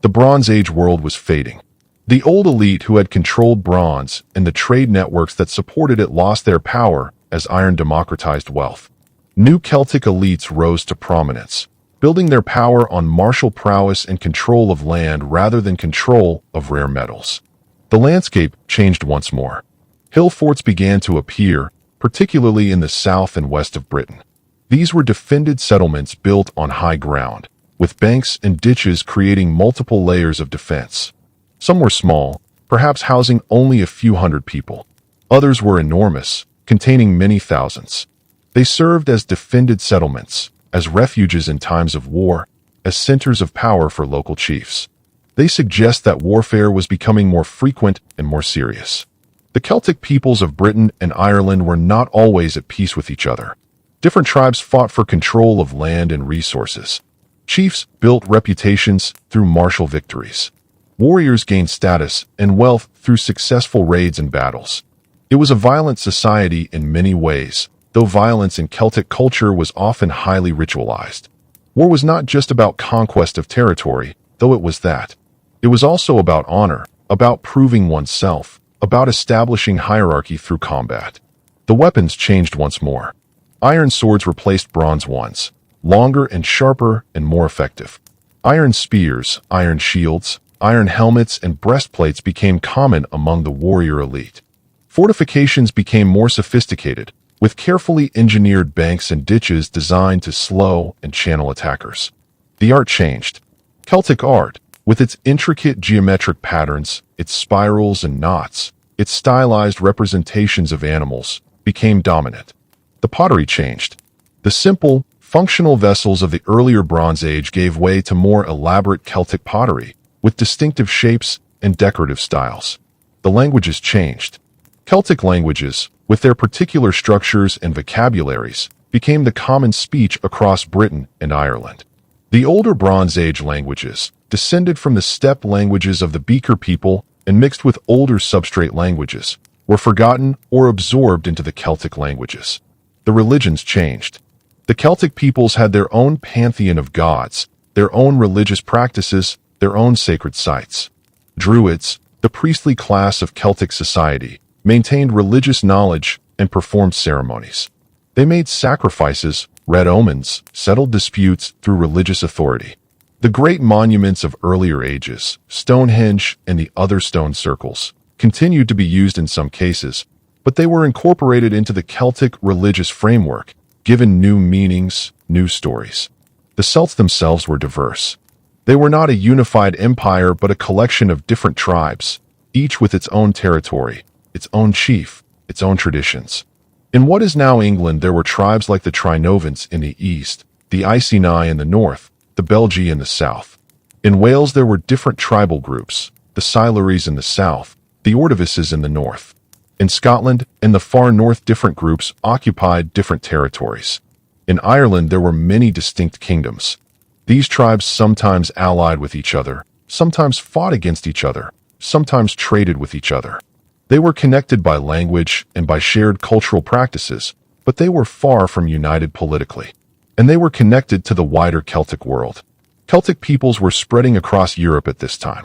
The Bronze Age world was fading. The old elite who had controlled bronze and the trade networks that supported it lost their power as iron democratized wealth. New Celtic elites rose to prominence, building their power on martial prowess and control of land rather than control of rare metals. The landscape changed once more. Hill forts began to appear, particularly in the south and west of Britain. These were defended settlements built on high ground, with banks and ditches creating multiple layers of defense. Some were small, perhaps housing only a few hundred people. Others were enormous, containing many thousands. They served as defended settlements, as refuges in times of war, as centers of power for local chiefs. They suggest that warfare was becoming more frequent and more serious. The Celtic peoples of Britain and Ireland were not always at peace with each other. Different tribes fought for control of land and resources. Chiefs built reputations through martial victories. Warriors gained status and wealth through successful raids and battles. It was a violent society in many ways, though violence in Celtic culture was often highly ritualized. War was not just about conquest of territory, though it was that. It was also about honor, about proving oneself, about establishing hierarchy through combat. The weapons changed once more. Iron swords replaced bronze ones, longer and sharper and more effective. Iron spears, iron shields, iron helmets, and breastplates became common among the warrior elite. Fortifications became more sophisticated, with carefully engineered banks and ditches designed to slow and channel attackers. The art changed. Celtic art, with its intricate geometric patterns, its spirals and knots, its stylized representations of animals, became dominant. The pottery changed. The simple, functional vessels of the earlier Bronze Age gave way to more elaborate Celtic pottery, with distinctive shapes and decorative styles. The languages changed. Celtic languages, with their particular structures and vocabularies, became the common speech across Britain and Ireland. The older Bronze Age languages, descended from the steppe languages of the Beaker people and mixed with older substrate languages, were forgotten or absorbed into the Celtic languages. The religions changed. The Celtic peoples had their own pantheon of gods, their own religious practices, their own sacred sites. Druids, the priestly class of Celtic society, maintained religious knowledge and performed ceremonies. They made sacrifices, read omens, settled disputes through religious authority. The great monuments of earlier ages, Stonehenge and the other stone circles, continued to be used in some cases, but they were incorporated into the Celtic religious framework, given new meanings, new stories. The Celts themselves were diverse. They were not a unified empire but a collection of different tribes, each with its own territory, its own chief, its own traditions. In what is now England there were tribes like the Trinovans in the east, the Iceni in the north, the Belgae in the south. In Wales there were different tribal groups, the Silures in the south, the Ordovices in the north. In Scotland, in the far north different groups occupied different territories. In Ireland there were many distinct kingdoms. These tribes sometimes allied with each other, sometimes fought against each other, sometimes traded with each other. They were connected by language and by shared cultural practices, but they were far from united politically. And they were connected to the wider Celtic world. Celtic peoples were spreading across Europe at this time.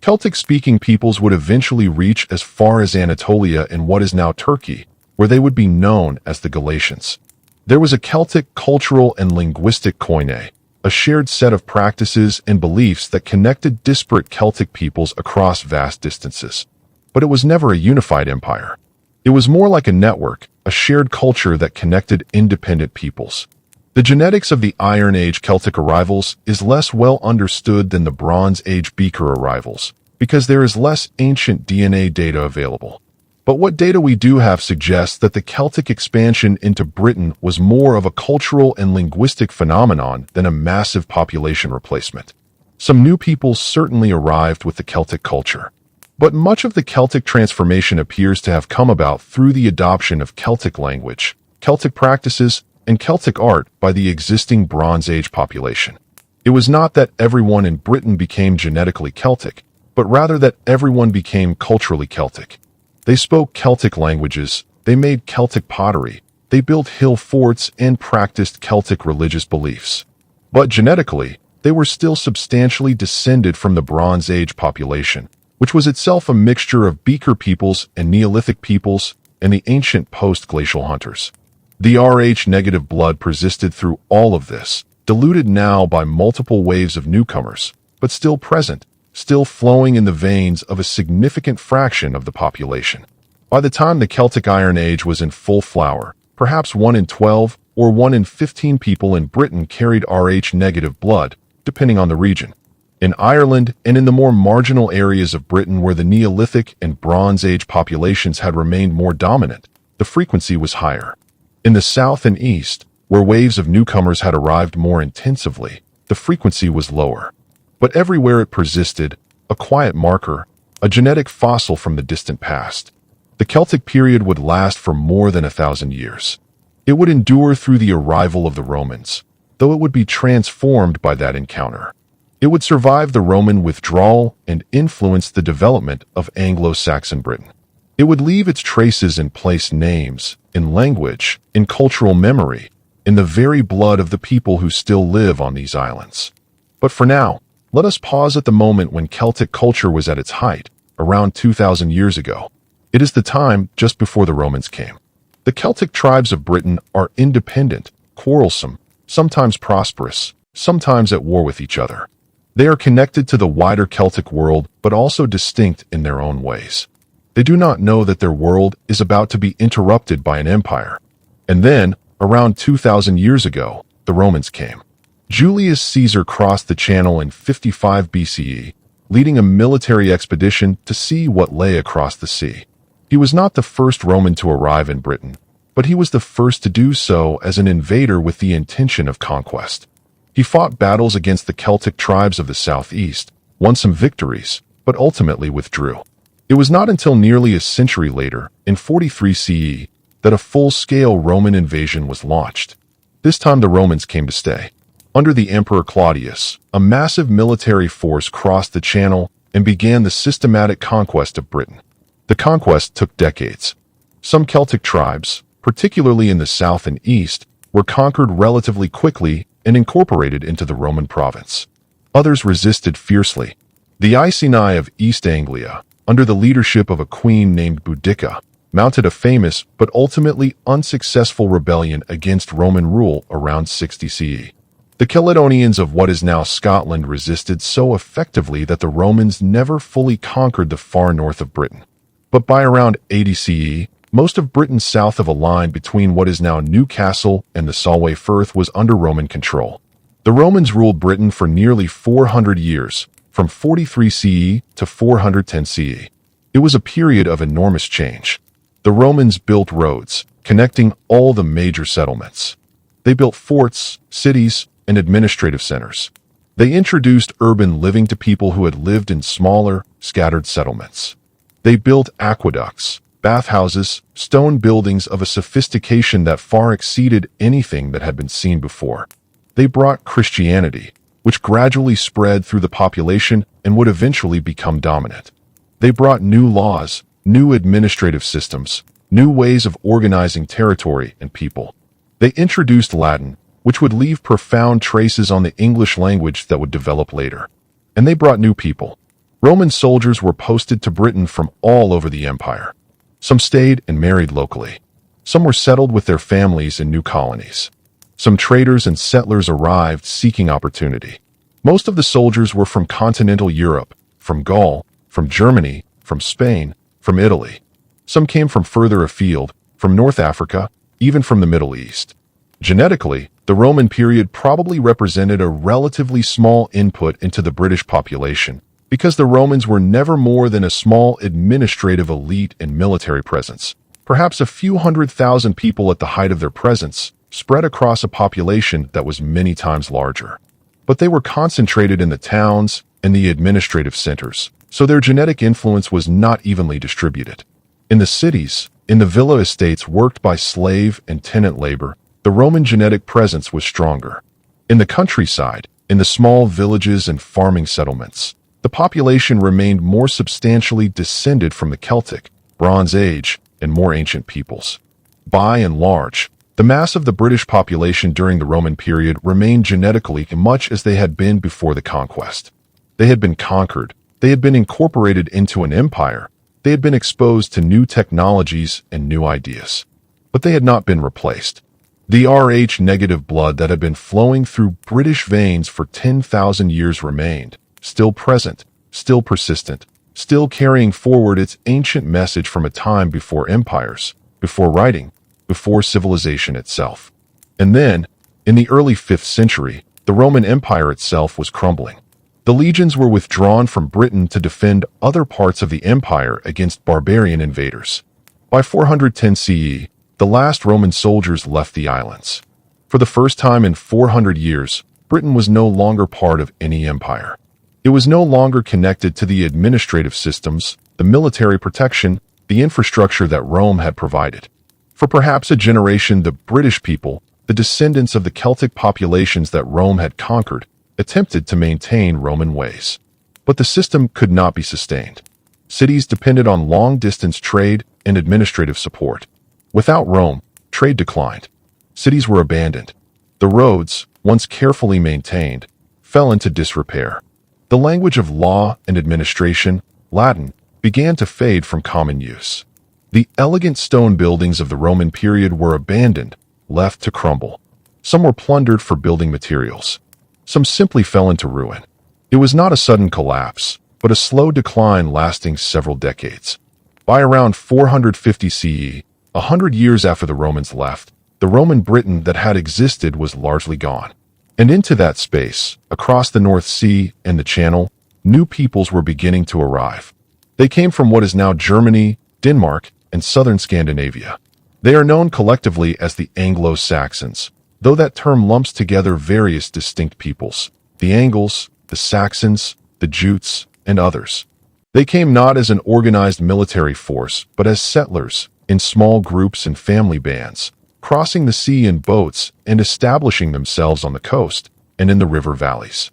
Celtic-speaking peoples would eventually reach as far as Anatolia in what is now Turkey, where they would be known as the Galatians. There was a Celtic cultural and linguistic koine, a shared set of practices and beliefs that connected disparate Celtic peoples across vast distances. But it was never a unified empire. It was more like a network, a shared culture that connected independent peoples. The genetics of the Iron Age Celtic arrivals is less well understood than the Bronze Age Beaker arrivals, because there is less ancient DNA data available. But what data we do have suggests that the Celtic expansion into Britain was more of a cultural and linguistic phenomenon than a massive population replacement. Some new peoples certainly arrived with the Celtic culture. But much of the Celtic transformation appears to have come about through the adoption of Celtic language, Celtic practices, and Celtic art by the existing Bronze Age population. It was not that everyone in Britain became genetically Celtic, but rather that everyone became culturally Celtic. They spoke Celtic languages, They made Celtic pottery. They built hill forts and practiced Celtic religious beliefs. But genetically, they were still substantially descended from the Bronze Age population, which was itself a mixture of Beaker peoples and Neolithic peoples and the ancient post-glacial hunters. The Rh-negative blood persisted through all of this, diluted now by multiple waves of newcomers, but still present, still flowing in the veins of a significant fraction of the population. By the time the Celtic Iron Age was in full flower, perhaps 1 in 12 or 1 in 15 people in Britain carried Rh-negative blood, depending on the region. In Ireland and in the more marginal areas of Britain where the Neolithic and Bronze Age populations had remained more dominant, the frequency was higher. In the south and east, where waves of newcomers had arrived more intensively, the frequency was lower. But everywhere it persisted, a quiet marker, a genetic fossil from the distant past. The Celtic period would last for more than 1,000 years. It would endure through the arrival of the Romans, though it would be transformed by that encounter. It would survive the Roman withdrawal and influence the development of Anglo-Saxon Britain. It would leave its traces in place names, in language, in cultural memory, in the very blood of the people who still live on these islands. But for now, let us pause at the moment when Celtic culture was at its height, around 2,000 years ago. It is the time just before the Romans came. The Celtic tribes of Britain are independent, quarrelsome, sometimes prosperous, sometimes at war with each other. They are connected to the wider Celtic world, but also distinct in their own ways. They do not know that their world is about to be interrupted by an empire. And then, around 2,000 years ago, the Romans came. Julius Caesar crossed the Channel in 55 BCE, leading a military expedition to see what lay across the sea. He was not the first Roman to arrive in Britain, but he was the first to do so as an invader with the intention of conquest. He fought battles against the Celtic tribes of the southeast, won some victories, but ultimately withdrew. It was not until nearly a century later, in 43 CE, that a full-scale Roman invasion was launched. This time the Romans came to stay. Under the Emperor Claudius, a massive military force crossed the Channel and began the systematic conquest of Britain. The conquest took decades. Some Celtic tribes, particularly in the south and east, were conquered relatively quickly and incorporated into the Roman province. Others resisted fiercely. The Iceni of East Anglia, under the leadership of a queen named Boudicca, mounted a famous but ultimately unsuccessful rebellion against Roman rule around 60 CE. The Caledonians of what is now Scotland resisted so effectively that the Romans never fully conquered the far north of Britain. But by around 80 CE, most of Britain south of a line between what is now Newcastle and the Solway Firth was under Roman control. The Romans ruled Britain for nearly 400 years, from 43 CE to 410 CE. It was a period of enormous change. The Romans built roads, connecting all the major settlements. They built forts, cities, and administrative centers. They introduced urban living to people who had lived in smaller, scattered settlements. They built aqueducts, bathhouses, stone buildings of a sophistication that far exceeded anything that had been seen before. They brought Christianity, which gradually spread through the population and would eventually become dominant. They brought new laws, new administrative systems, new ways of organizing territory and people. They introduced Latin, which would leave profound traces on the English language that would develop later. And they brought new people. Roman soldiers were posted to Britain from all over the empire. Some stayed and married locally. Some were settled with their families in new colonies. Some traders and settlers arrived seeking opportunity. Most of the soldiers were from continental Europe, from Gaul, from Germany, from Spain, from Italy. Some came from further afield, from North Africa, even from the Middle East. Genetically, the Roman period probably represented a relatively small input into the British population, because the Romans were never more than a small administrative elite and military presence, perhaps a few 100,000 people at the height of their presence, spread across a population that was many times larger. But they were concentrated in the towns and the administrative centers, so their genetic influence was not evenly distributed. In the cities, in the villa estates worked by slave and tenant labor, the Roman genetic presence was stronger. In the countryside, in the small villages and farming settlements, the population remained more substantially descended from the Celtic, Bronze Age, and more ancient peoples. By and large, the mass of the British population during the Roman period remained genetically much as they had been before the conquest. They had been conquered, they had been incorporated into an empire, they had been exposed to new technologies and new ideas. But they had not been replaced. The Rh-negative blood that had been flowing through British veins for 10,000 years remained, still present, still persistent, still carrying forward its ancient message from a time before empires, before writing, before civilization itself. And then, in the early 5th century, the Roman Empire itself was crumbling. The legions were withdrawn from Britain to defend other parts of the empire against barbarian invaders. By 410 CE, the last Roman soldiers left the islands. For the first time in 400 years, Britain was no longer part of any empire. It was no longer connected to the administrative systems, the military protection, the infrastructure that Rome had provided. For perhaps a generation, the British people, the descendants of the Celtic populations that Rome had conquered, attempted to maintain Roman ways. But the system could not be sustained. Cities depended on long-distance trade and administrative support. Without Rome, trade declined. Cities were abandoned. The roads, once carefully maintained, fell into disrepair. The language of law and administration, Latin, began to fade from common use. The elegant stone buildings of the Roman period were abandoned, left to crumble. Some were plundered for building materials. Some simply fell into ruin. It was not a sudden collapse, but a slow decline lasting several decades. By around 450 CE, 100 years after the Romans left, the Roman Britain that had existed was largely gone. And into that space, across the North Sea and the Channel, new peoples were beginning to arrive. They came from what is now Germany, Denmark, and southern Scandinavia. They are known collectively as the Anglo-Saxons, though that term lumps together various distinct peoples, the Angles, the Saxons, the Jutes, and others. They came not as an organized military force, but as settlers, in small groups and family bands, crossing the sea in boats and establishing themselves on the coast and in the river valleys.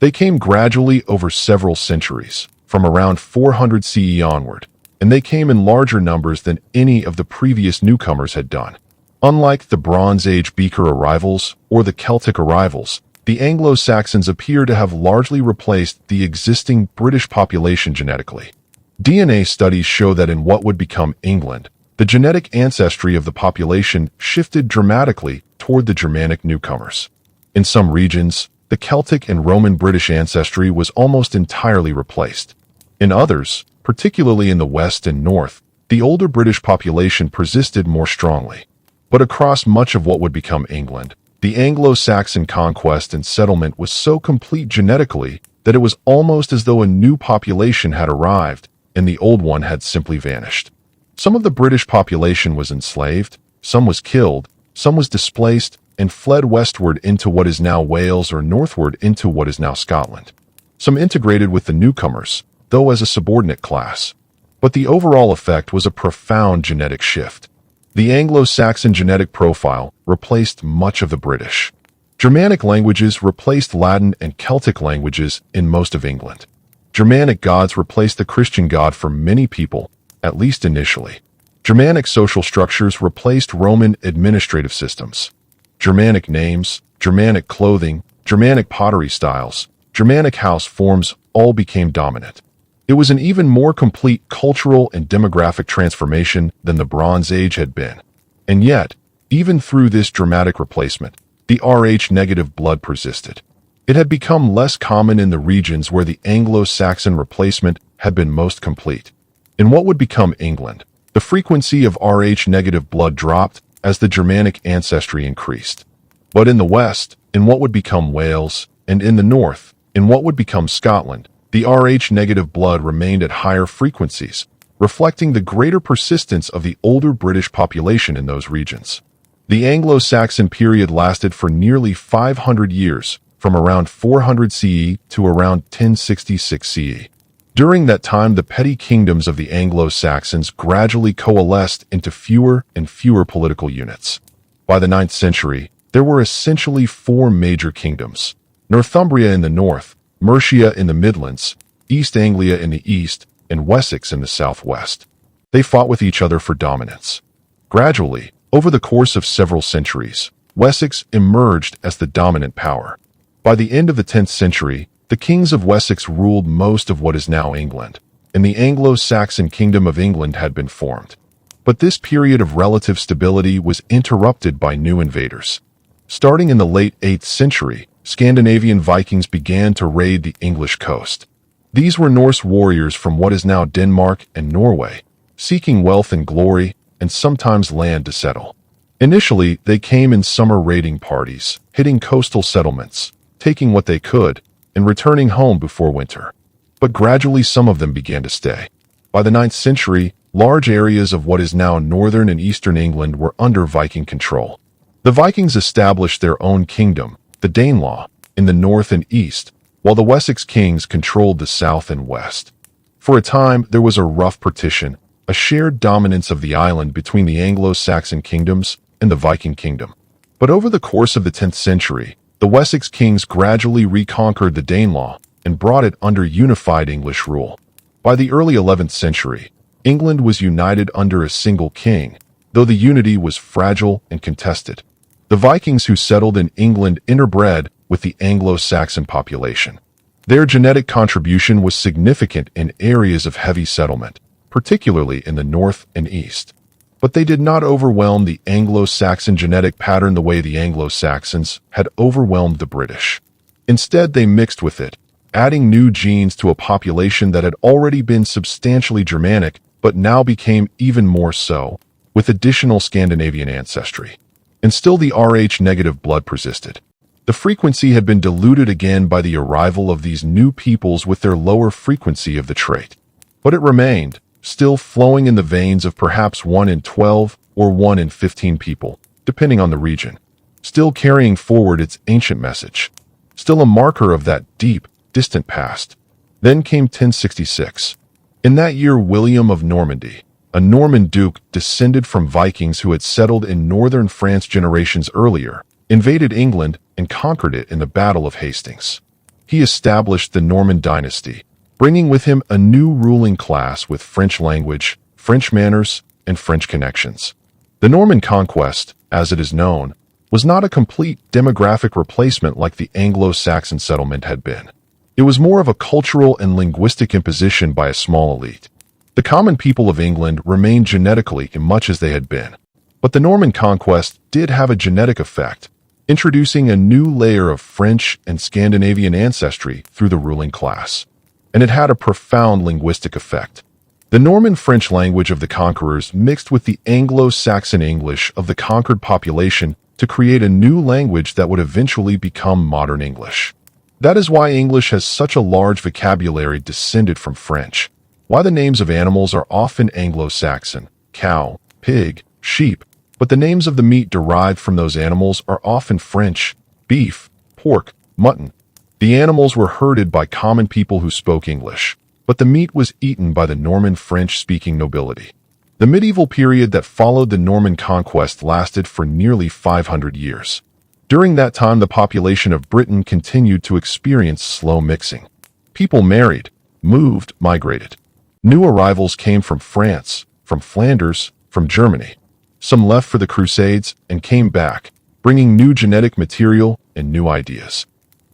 They came gradually over several centuries, from around 400 CE onward, and they came in larger numbers than any of the previous newcomers had done. Unlike the Bronze Age Beaker arrivals or the Celtic arrivals, the Anglo-Saxons appear to have largely replaced the existing British population genetically. DNA studies show that in what would become England, the genetic ancestry of the population shifted dramatically toward the Germanic newcomers. In some regions, the Celtic and Roman British ancestry was almost entirely replaced. In others, particularly in the west and north, the older British population persisted more strongly. But across much of what would become England, the Anglo-Saxon conquest and settlement was so complete genetically that it was almost as though a new population had arrived and the old one had simply vanished. Some of the British population was enslaved, some was killed, some was displaced and fled westward into what is now Wales or northward into what is now Scotland. Some integrated with the newcomers, though as a subordinate class. But the overall effect was a profound genetic shift. The Anglo-Saxon genetic profile replaced much of the British. Germanic languages replaced Latin and Celtic languages in most of England. Germanic gods replaced the Christian God for many people, at least initially. Germanic social structures replaced Roman administrative systems. Germanic names, Germanic clothing, Germanic pottery styles, Germanic house forms all became dominant. It was an even more complete cultural and demographic transformation than the Bronze Age had been. And yet, even through this dramatic replacement, the Rh-negative blood persisted. It had become less common in the regions where the Anglo-Saxon replacement had been most complete. In what would become England, the frequency of Rh-negative blood dropped as the Germanic ancestry increased. But in the west, in what would become Wales, and in the north, in what would become Scotland, the Rh-negative blood remained at higher frequencies, reflecting the greater persistence of the older British population in those regions. The Anglo-Saxon period lasted for nearly 500 years, from around 400 CE to around 1066 CE. During that time, the petty kingdoms of the Anglo-Saxons gradually coalesced into fewer and fewer political units. By the 9th century, there were essentially 4 major kingdoms: Northumbria in the north, Mercia in the Midlands, East Anglia in the east, and Wessex in the southwest. They fought with each other for dominance. Gradually, over the course of several centuries, Wessex emerged as the dominant power. By the end of the 10th century, the kings of Wessex ruled most of what is now England, and the Anglo-Saxon Kingdom of England had been formed. But this period of relative stability was interrupted by new invaders. Starting in the late 8th century, Scandinavian Vikings began to raid the English coast. These were Norse warriors from what is now Denmark and Norway, seeking wealth and glory, and sometimes land to settle. Initially, they came in summer raiding parties, hitting coastal settlements, taking what they could, and returning home before winter. But gradually some of them began to stay. By the 9th century, large areas of what is now northern and eastern England were under Viking control. The Vikings established their own kingdom, the Danelaw, in the north and east, while the Wessex kings controlled the south and west. For a time, there was a rough partition, a shared dominance of the island between the Anglo-Saxon kingdoms and the Viking kingdom. But over the course of the 10th century, the Wessex kings gradually reconquered the Danelaw and brought it under unified English rule. By the early 11th century, England was united under a single king, though the unity was fragile and contested. The Vikings who settled in England interbred with the Anglo-Saxon population. Their genetic contribution was significant in areas of heavy settlement, particularly in the north and east. But they did not overwhelm the Anglo-Saxon genetic pattern the way the Anglo-Saxons had overwhelmed the British. Instead, they mixed with it, adding new genes to a population that had already been substantially Germanic but now became even more so, with additional Scandinavian ancestry. And still the Rh-negative blood persisted. The frequency had been diluted again by the arrival of these new peoples with their lower frequency of the trait. But it remained, still flowing in the veins of perhaps 1 in 12 or 1 in 15 people, depending on the region, still carrying forward its ancient message, still a marker of that deep, distant past. Then came 1066. In that year, William of Normandy, a Norman duke descended from Vikings who had settled in northern France generations earlier, invaded England and conquered it in the Battle of Hastings. He established the Norman dynasty, bringing with him a new ruling class with French language, French manners, and French connections. The Norman conquest, as it is known, was not a complete demographic replacement like the Anglo-Saxon settlement had been. It was more of a cultural and linguistic imposition by a small elite. The common people of England remained genetically much as they had been. But the Norman conquest did have a genetic effect, introducing a new layer of French and Scandinavian ancestry through the ruling class. And it had a profound linguistic effect. The Norman French language of the conquerors mixed with the Anglo-Saxon English of the conquered population to create a new language that would eventually become modern English. That is why English has such a large vocabulary descended from French, why the names of animals are often Anglo-Saxon, cow, pig, sheep, but the names of the meat derived from those animals are often French, beef, pork, mutton. The animals were herded by common people who spoke English, but the meat was eaten by the Norman French-speaking nobility. The medieval period that followed the Norman conquest lasted for nearly 500 years. During that time, the population of Britain continued to experience slow mixing. People married, moved, migrated. New arrivals came from France, from Flanders, from Germany. Some left for the Crusades and came back, bringing new genetic material and new ideas.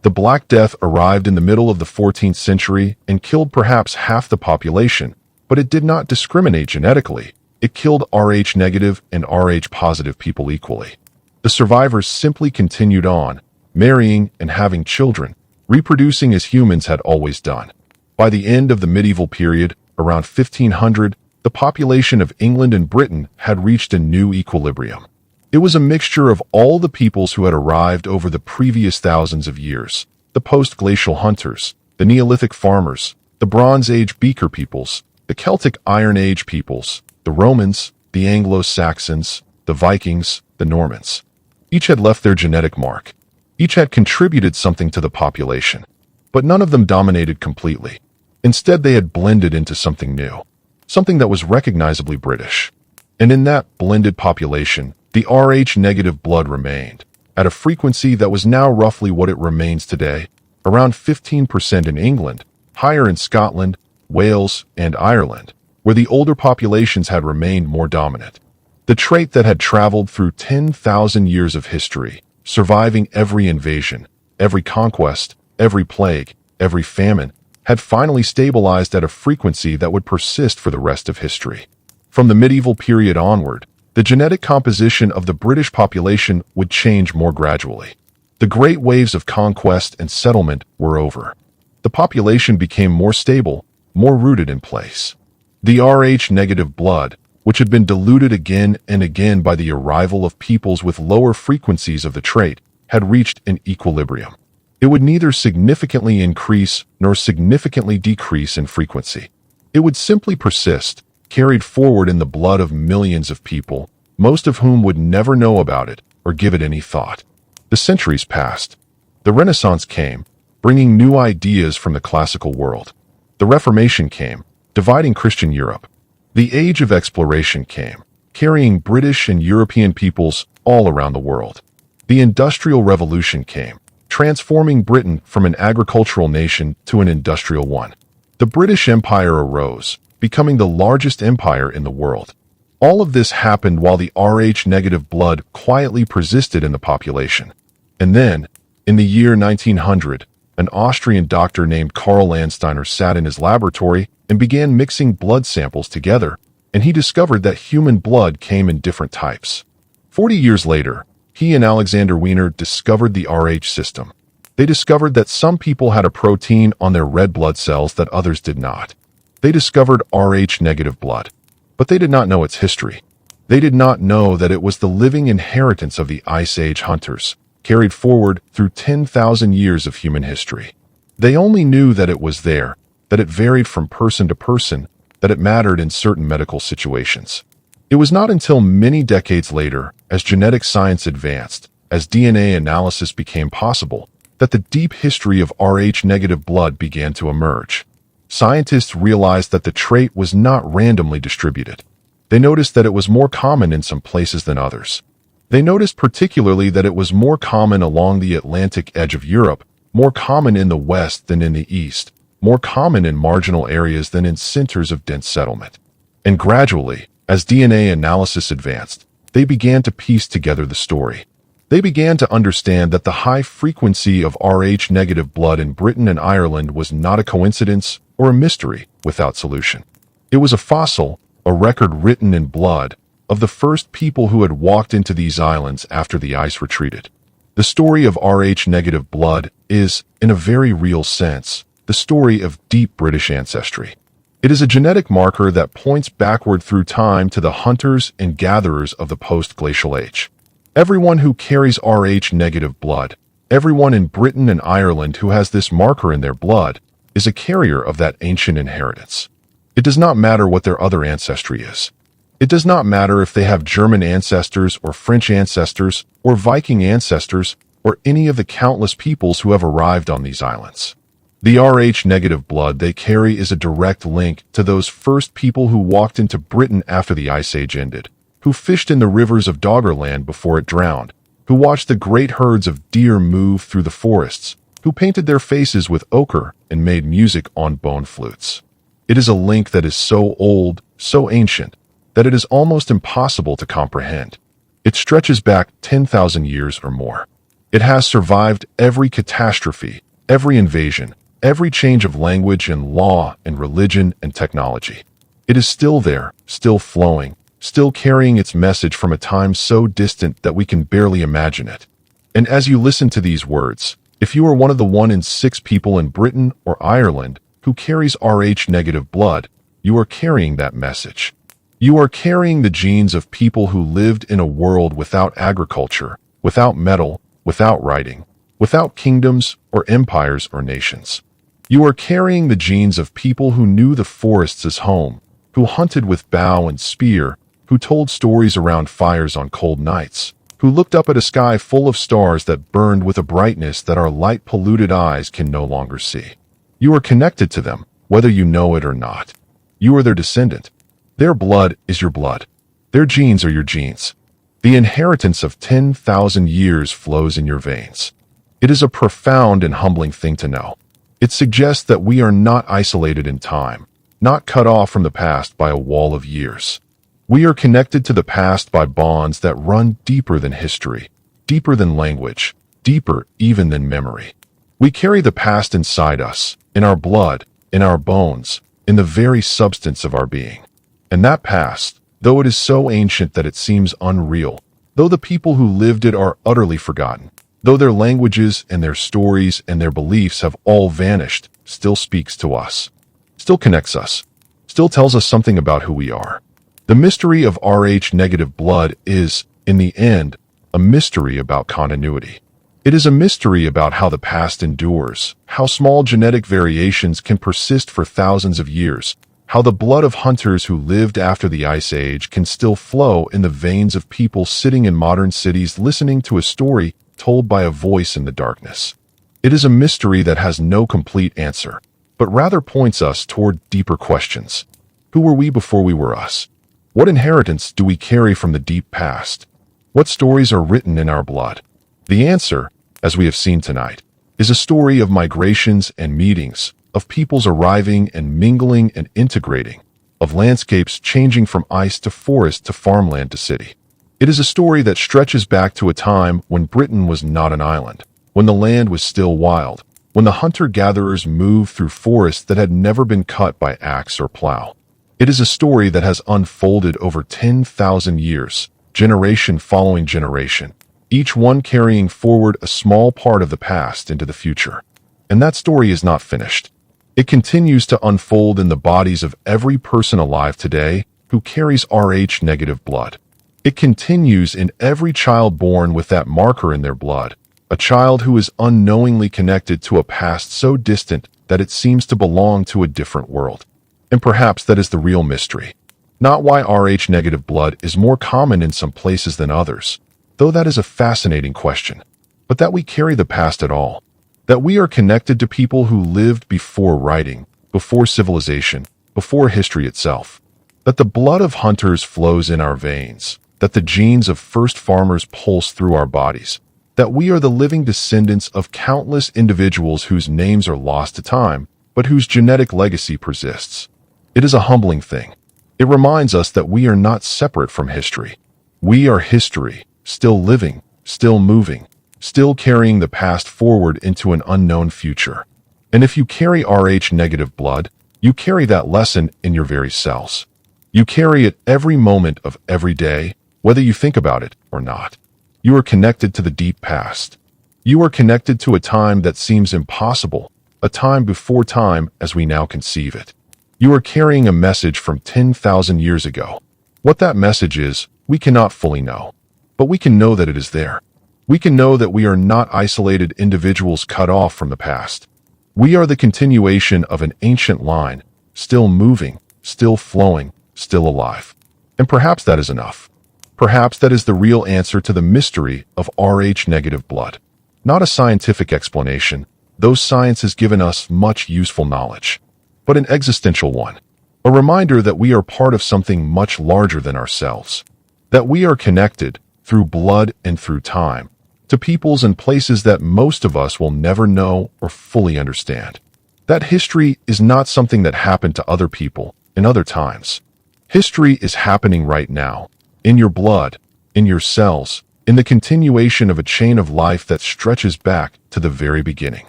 The Black Death arrived in the middle of the 14th century and killed perhaps half the population, but it did not discriminate genetically. It killed Rh-negative and Rh-positive people equally. The survivors simply continued on, marrying and having children, reproducing as humans had always done. By the end of the medieval period, around 1500, the population of England and Britain had reached a new equilibrium. It was a mixture of all the peoples who had arrived over the previous thousands of years, the post-glacial hunters, the Neolithic farmers, the Bronze Age beaker peoples, the Celtic Iron Age peoples, the Romans, the Anglo-Saxons, the Vikings, the Normans. Each had left their genetic mark. Each had contributed something to the population, but none of them dominated completely. Instead, they had blended into something new, something that was recognizably British. And in that blended population, the Rh-negative blood remained, at a frequency that was now roughly what it remains today, around 15% in England, higher in Scotland, Wales, and Ireland, where the older populations had remained more dominant. The trait that had traveled through 10,000 years of history, surviving every invasion, every conquest, every plague, every famine, had finally stabilized at a frequency that would persist for the rest of history. From the medieval period onward, the genetic composition of the British population would change more gradually. The great waves of conquest and settlement were over. The population became more stable, more rooted in place. The Rh-negative blood, which had been diluted again and again by the arrival of peoples with lower frequencies of the trait, had reached an equilibrium. It would neither significantly increase nor significantly decrease in frequency. It would simply persist, carried forward in the blood of millions of people, most of whom would never know about it or give it any thought. The centuries passed. The Renaissance came, bringing new ideas from the classical world. The Reformation came, dividing Christian Europe. The Age of Exploration came, carrying British and European peoples all around the world. The Industrial Revolution came, transforming Britain from an agricultural nation to an industrial one. The British Empire arose, becoming the largest empire in the world. All of this happened while the Rh-negative blood quietly persisted in the population. And then, in the year 1900, an Austrian doctor named Karl Landsteiner sat in his laboratory and began mixing blood samples together, and he discovered that human blood came in different types. 40 years later, he and Alexander Wiener discovered the Rh system. They discovered that some people had a protein on their red blood cells that others did not. They discovered Rh-negative blood, but they did not know its history. They did not know that it was the living inheritance of the Ice Age hunters, carried forward through 10,000 years of human history. They only knew that it was there, that it varied from person to person, that it mattered in certain medical situations. It was not until many decades later, as genetic science advanced, as DNA analysis became possible, that the deep history of Rh-negative blood began to emerge. Scientists realized that the trait was not randomly distributed. They noticed that it was more common in some places than others. They noticed particularly that it was more common along the Atlantic edge of Europe, more common in the West than in the East, more common in marginal areas than in centers of dense settlement. And gradually, as DNA analysis advanced, they began to piece together the story. They began to understand that the high frequency of Rh-negative blood in Britain and Ireland was not a coincidence or a mystery without solution. It was a fossil, a record written in blood, of the first people who had walked into these islands after the ice retreated. The story of Rh-negative blood is, in a very real sense, the story of deep British ancestry. It is a genetic marker that points backward through time to the hunters and gatherers of the post-glacial age. Everyone who carries Rh-negative blood, everyone in Britain and Ireland who has this marker in their blood, is a carrier of that ancient inheritance. It does not matter what their other ancestry is. It does not matter if they have German ancestors or French ancestors or Viking ancestors or any of the countless peoples who have arrived on these islands. The Rh-negative blood they carry is a direct link to those first people who walked into Britain after the Ice Age ended, who fished in the rivers of Doggerland before it drowned, who watched the great herds of deer move through the forests, who painted their faces with ochre and made music on bone flutes. It is a link that is so old, so ancient, that it is almost impossible to comprehend. It stretches back 10,000 years or more. It has survived every catastrophe, every invasion, every change of language and law and religion and technology. It is still there, still flowing, still carrying its message from a time so distant that we can barely imagine it. And as you listen to these words, if you are one of the 1 in 6 people in Britain or Ireland who carries Rh-negative blood, you are carrying that message. You are carrying the genes of people who lived in a world without agriculture, without metal, without writing, without kingdoms or empires or nations. You are carrying the genes of people who knew the forests as home, who hunted with bow and spear, who told stories around fires on cold nights, who looked up at a sky full of stars that burned with a brightness that our light-polluted eyes can no longer see. You are connected to them, whether you know it or not. You are their descendant. Their blood is your blood. Their genes are your genes. The inheritance of 10,000 years flows in your veins. It is a profound and humbling thing to know. It suggests that we are not isolated in time, not cut off from the past by a wall of years. We are connected to the past by bonds that run deeper than history, deeper than language, deeper even than memory. We carry the past inside us, in our blood, in our bones, in the very substance of our being. And that past, though it is so ancient that it seems unreal, though the people who lived it are utterly forgotten, though their languages and their stories and their beliefs have all vanished, still speaks to us, still connects us, still tells us something about who we are. The mystery of Rh-negative blood is, in the end, a mystery about continuity. It is a mystery about how the past endures, how small genetic variations can persist for thousands of years, how the blood of hunters who lived after the Ice Age can still flow in the veins of people sitting in modern cities listening to a story told by a voice in the darkness. It is a mystery that has no complete answer, but rather points us toward deeper questions. Who were we before we were us? What inheritance do we carry from the deep past? What stories are written in our blood? The answer, as we have seen tonight, is a story of migrations and meetings, of peoples arriving and mingling and integrating, of landscapes changing from ice to forest to farmland to city. It is a story that stretches back to a time when Britain was not an island, when the land was still wild, when the hunter-gatherers moved through forests that had never been cut by axe or plow. It is a story that has unfolded over 10,000 years, generation following generation, each one carrying forward a small part of the past into the future. And that story is not finished. It continues to unfold in the bodies of every person alive today who carries Rh-negative blood. It continues in every child born with that marker in their blood, a child who is unknowingly connected to a past so distant that it seems to belong to a different world. And perhaps that is the real mystery. Not why Rh-negative blood is more common in some places than others, though that is a fascinating question, but that we carry the past at all, that we are connected to people who lived before writing, before civilization, before history itself, that the blood of hunters flows in our veins, that the genes of first farmers pulse through our bodies, that we are the living descendants of countless individuals whose names are lost to time, but whose genetic legacy persists. It is a humbling thing. It reminds us that we are not separate from history. We are history, still living, still moving, still carrying the past forward into an unknown future. And if you carry Rh-negative blood, you carry that lesson in your very cells. You carry it every moment of every day, whether you think about it or not. You are connected to the deep past. You are connected to a time that seems impossible, a time before time as we now conceive it. You are carrying a message from 10,000 years ago. What that message is, we cannot fully know, but we can know that it is there. We can know that we are not isolated individuals cut off from the past. We are the continuation of an ancient line, still moving, still flowing, still alive. And perhaps that is enough. Perhaps that is the real answer to the mystery of Rh-negative blood. Not a scientific explanation, though science has given us much useful knowledge, but an existential one. A reminder that we are part of something much larger than ourselves. That we are connected, through blood and through time, to peoples and places that most of us will never know or fully understand. That history is not something that happened to other people in other times. History is happening right now, in your blood, in your cells, in the continuation of a chain of life that stretches back to the very beginning.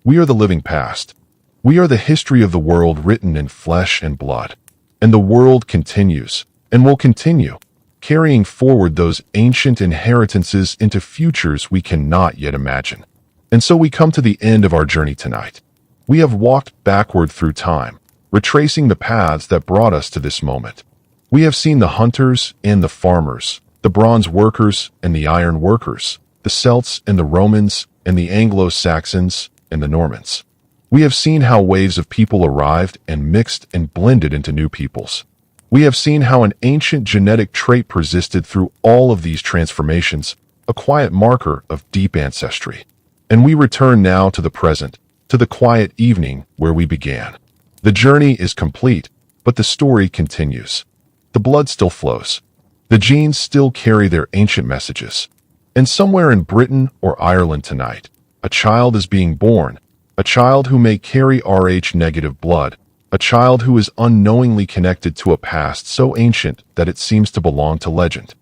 We are the living past. We are the history of the world written in flesh and blood. And the world continues, and will continue, carrying forward those ancient inheritances into futures we cannot yet imagine. And so we come to the end of our journey tonight. We have walked backward through time, retracing the paths that brought us to this moment. We have seen the hunters and the farmers, the bronze workers and the iron workers, the Celts and the Romans and the Anglo-Saxons and the Normans. We have seen how waves of people arrived and mixed and blended into new peoples. We have seen how an ancient genetic trait persisted through all of these transformations, a quiet marker of deep ancestry. And we return now to the present, to the quiet evening where we began. The journey is complete, but the story continues. The blood still flows. The genes still carry their ancient messages. And somewhere in Britain or Ireland tonight, a child is being born, a child who may carry Rh-negative blood, a child who is unknowingly connected to a past so ancient that it seems to belong to legend.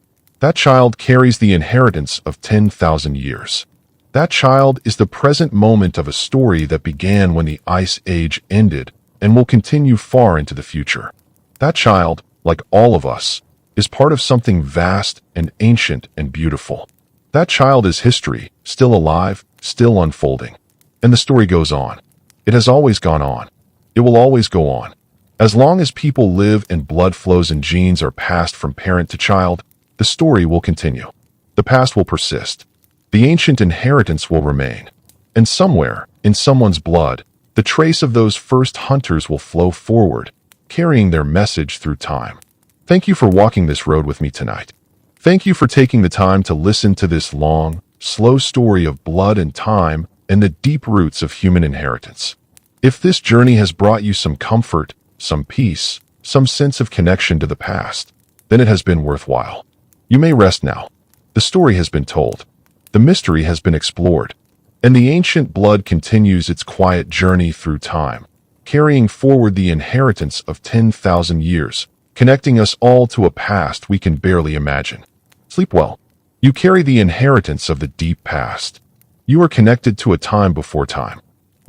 That child carries the inheritance of 10,000 years. That child is the present moment of a story that began when the Ice Age ended and will continue far into the future. That child, like all of us, is part of something vast and ancient and beautiful. That child is history, still alive, still unfolding. And the story goes on. It has always gone on. It will always go on. As long as people live and blood flows and genes are passed from parent to child, the story will continue. The past will persist. The ancient inheritance will remain. And somewhere, in someone's blood, the trace of those first hunters will flow forward, carrying their message through time. Thank you for walking this road with me tonight. Thank you for taking the time to listen to this long, slow story of blood and time and the deep roots of human inheritance. If this journey has brought you some comfort, some peace, some sense of connection to the past, then it has been worthwhile. You may rest now. The story has been told. The mystery has been explored. And the ancient blood continues its quiet journey through time, carrying forward the inheritance of 10,000 years, connecting us all to a past we can barely imagine. Sleep well. You carry the inheritance of the deep past. You are connected to a time before time.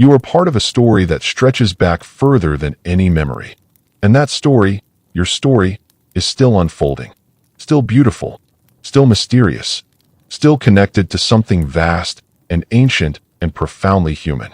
You are part of a story that stretches back further than any memory. And that story, your story, is still unfolding, still beautiful, still mysterious, still connected to something vast and ancient and profoundly human.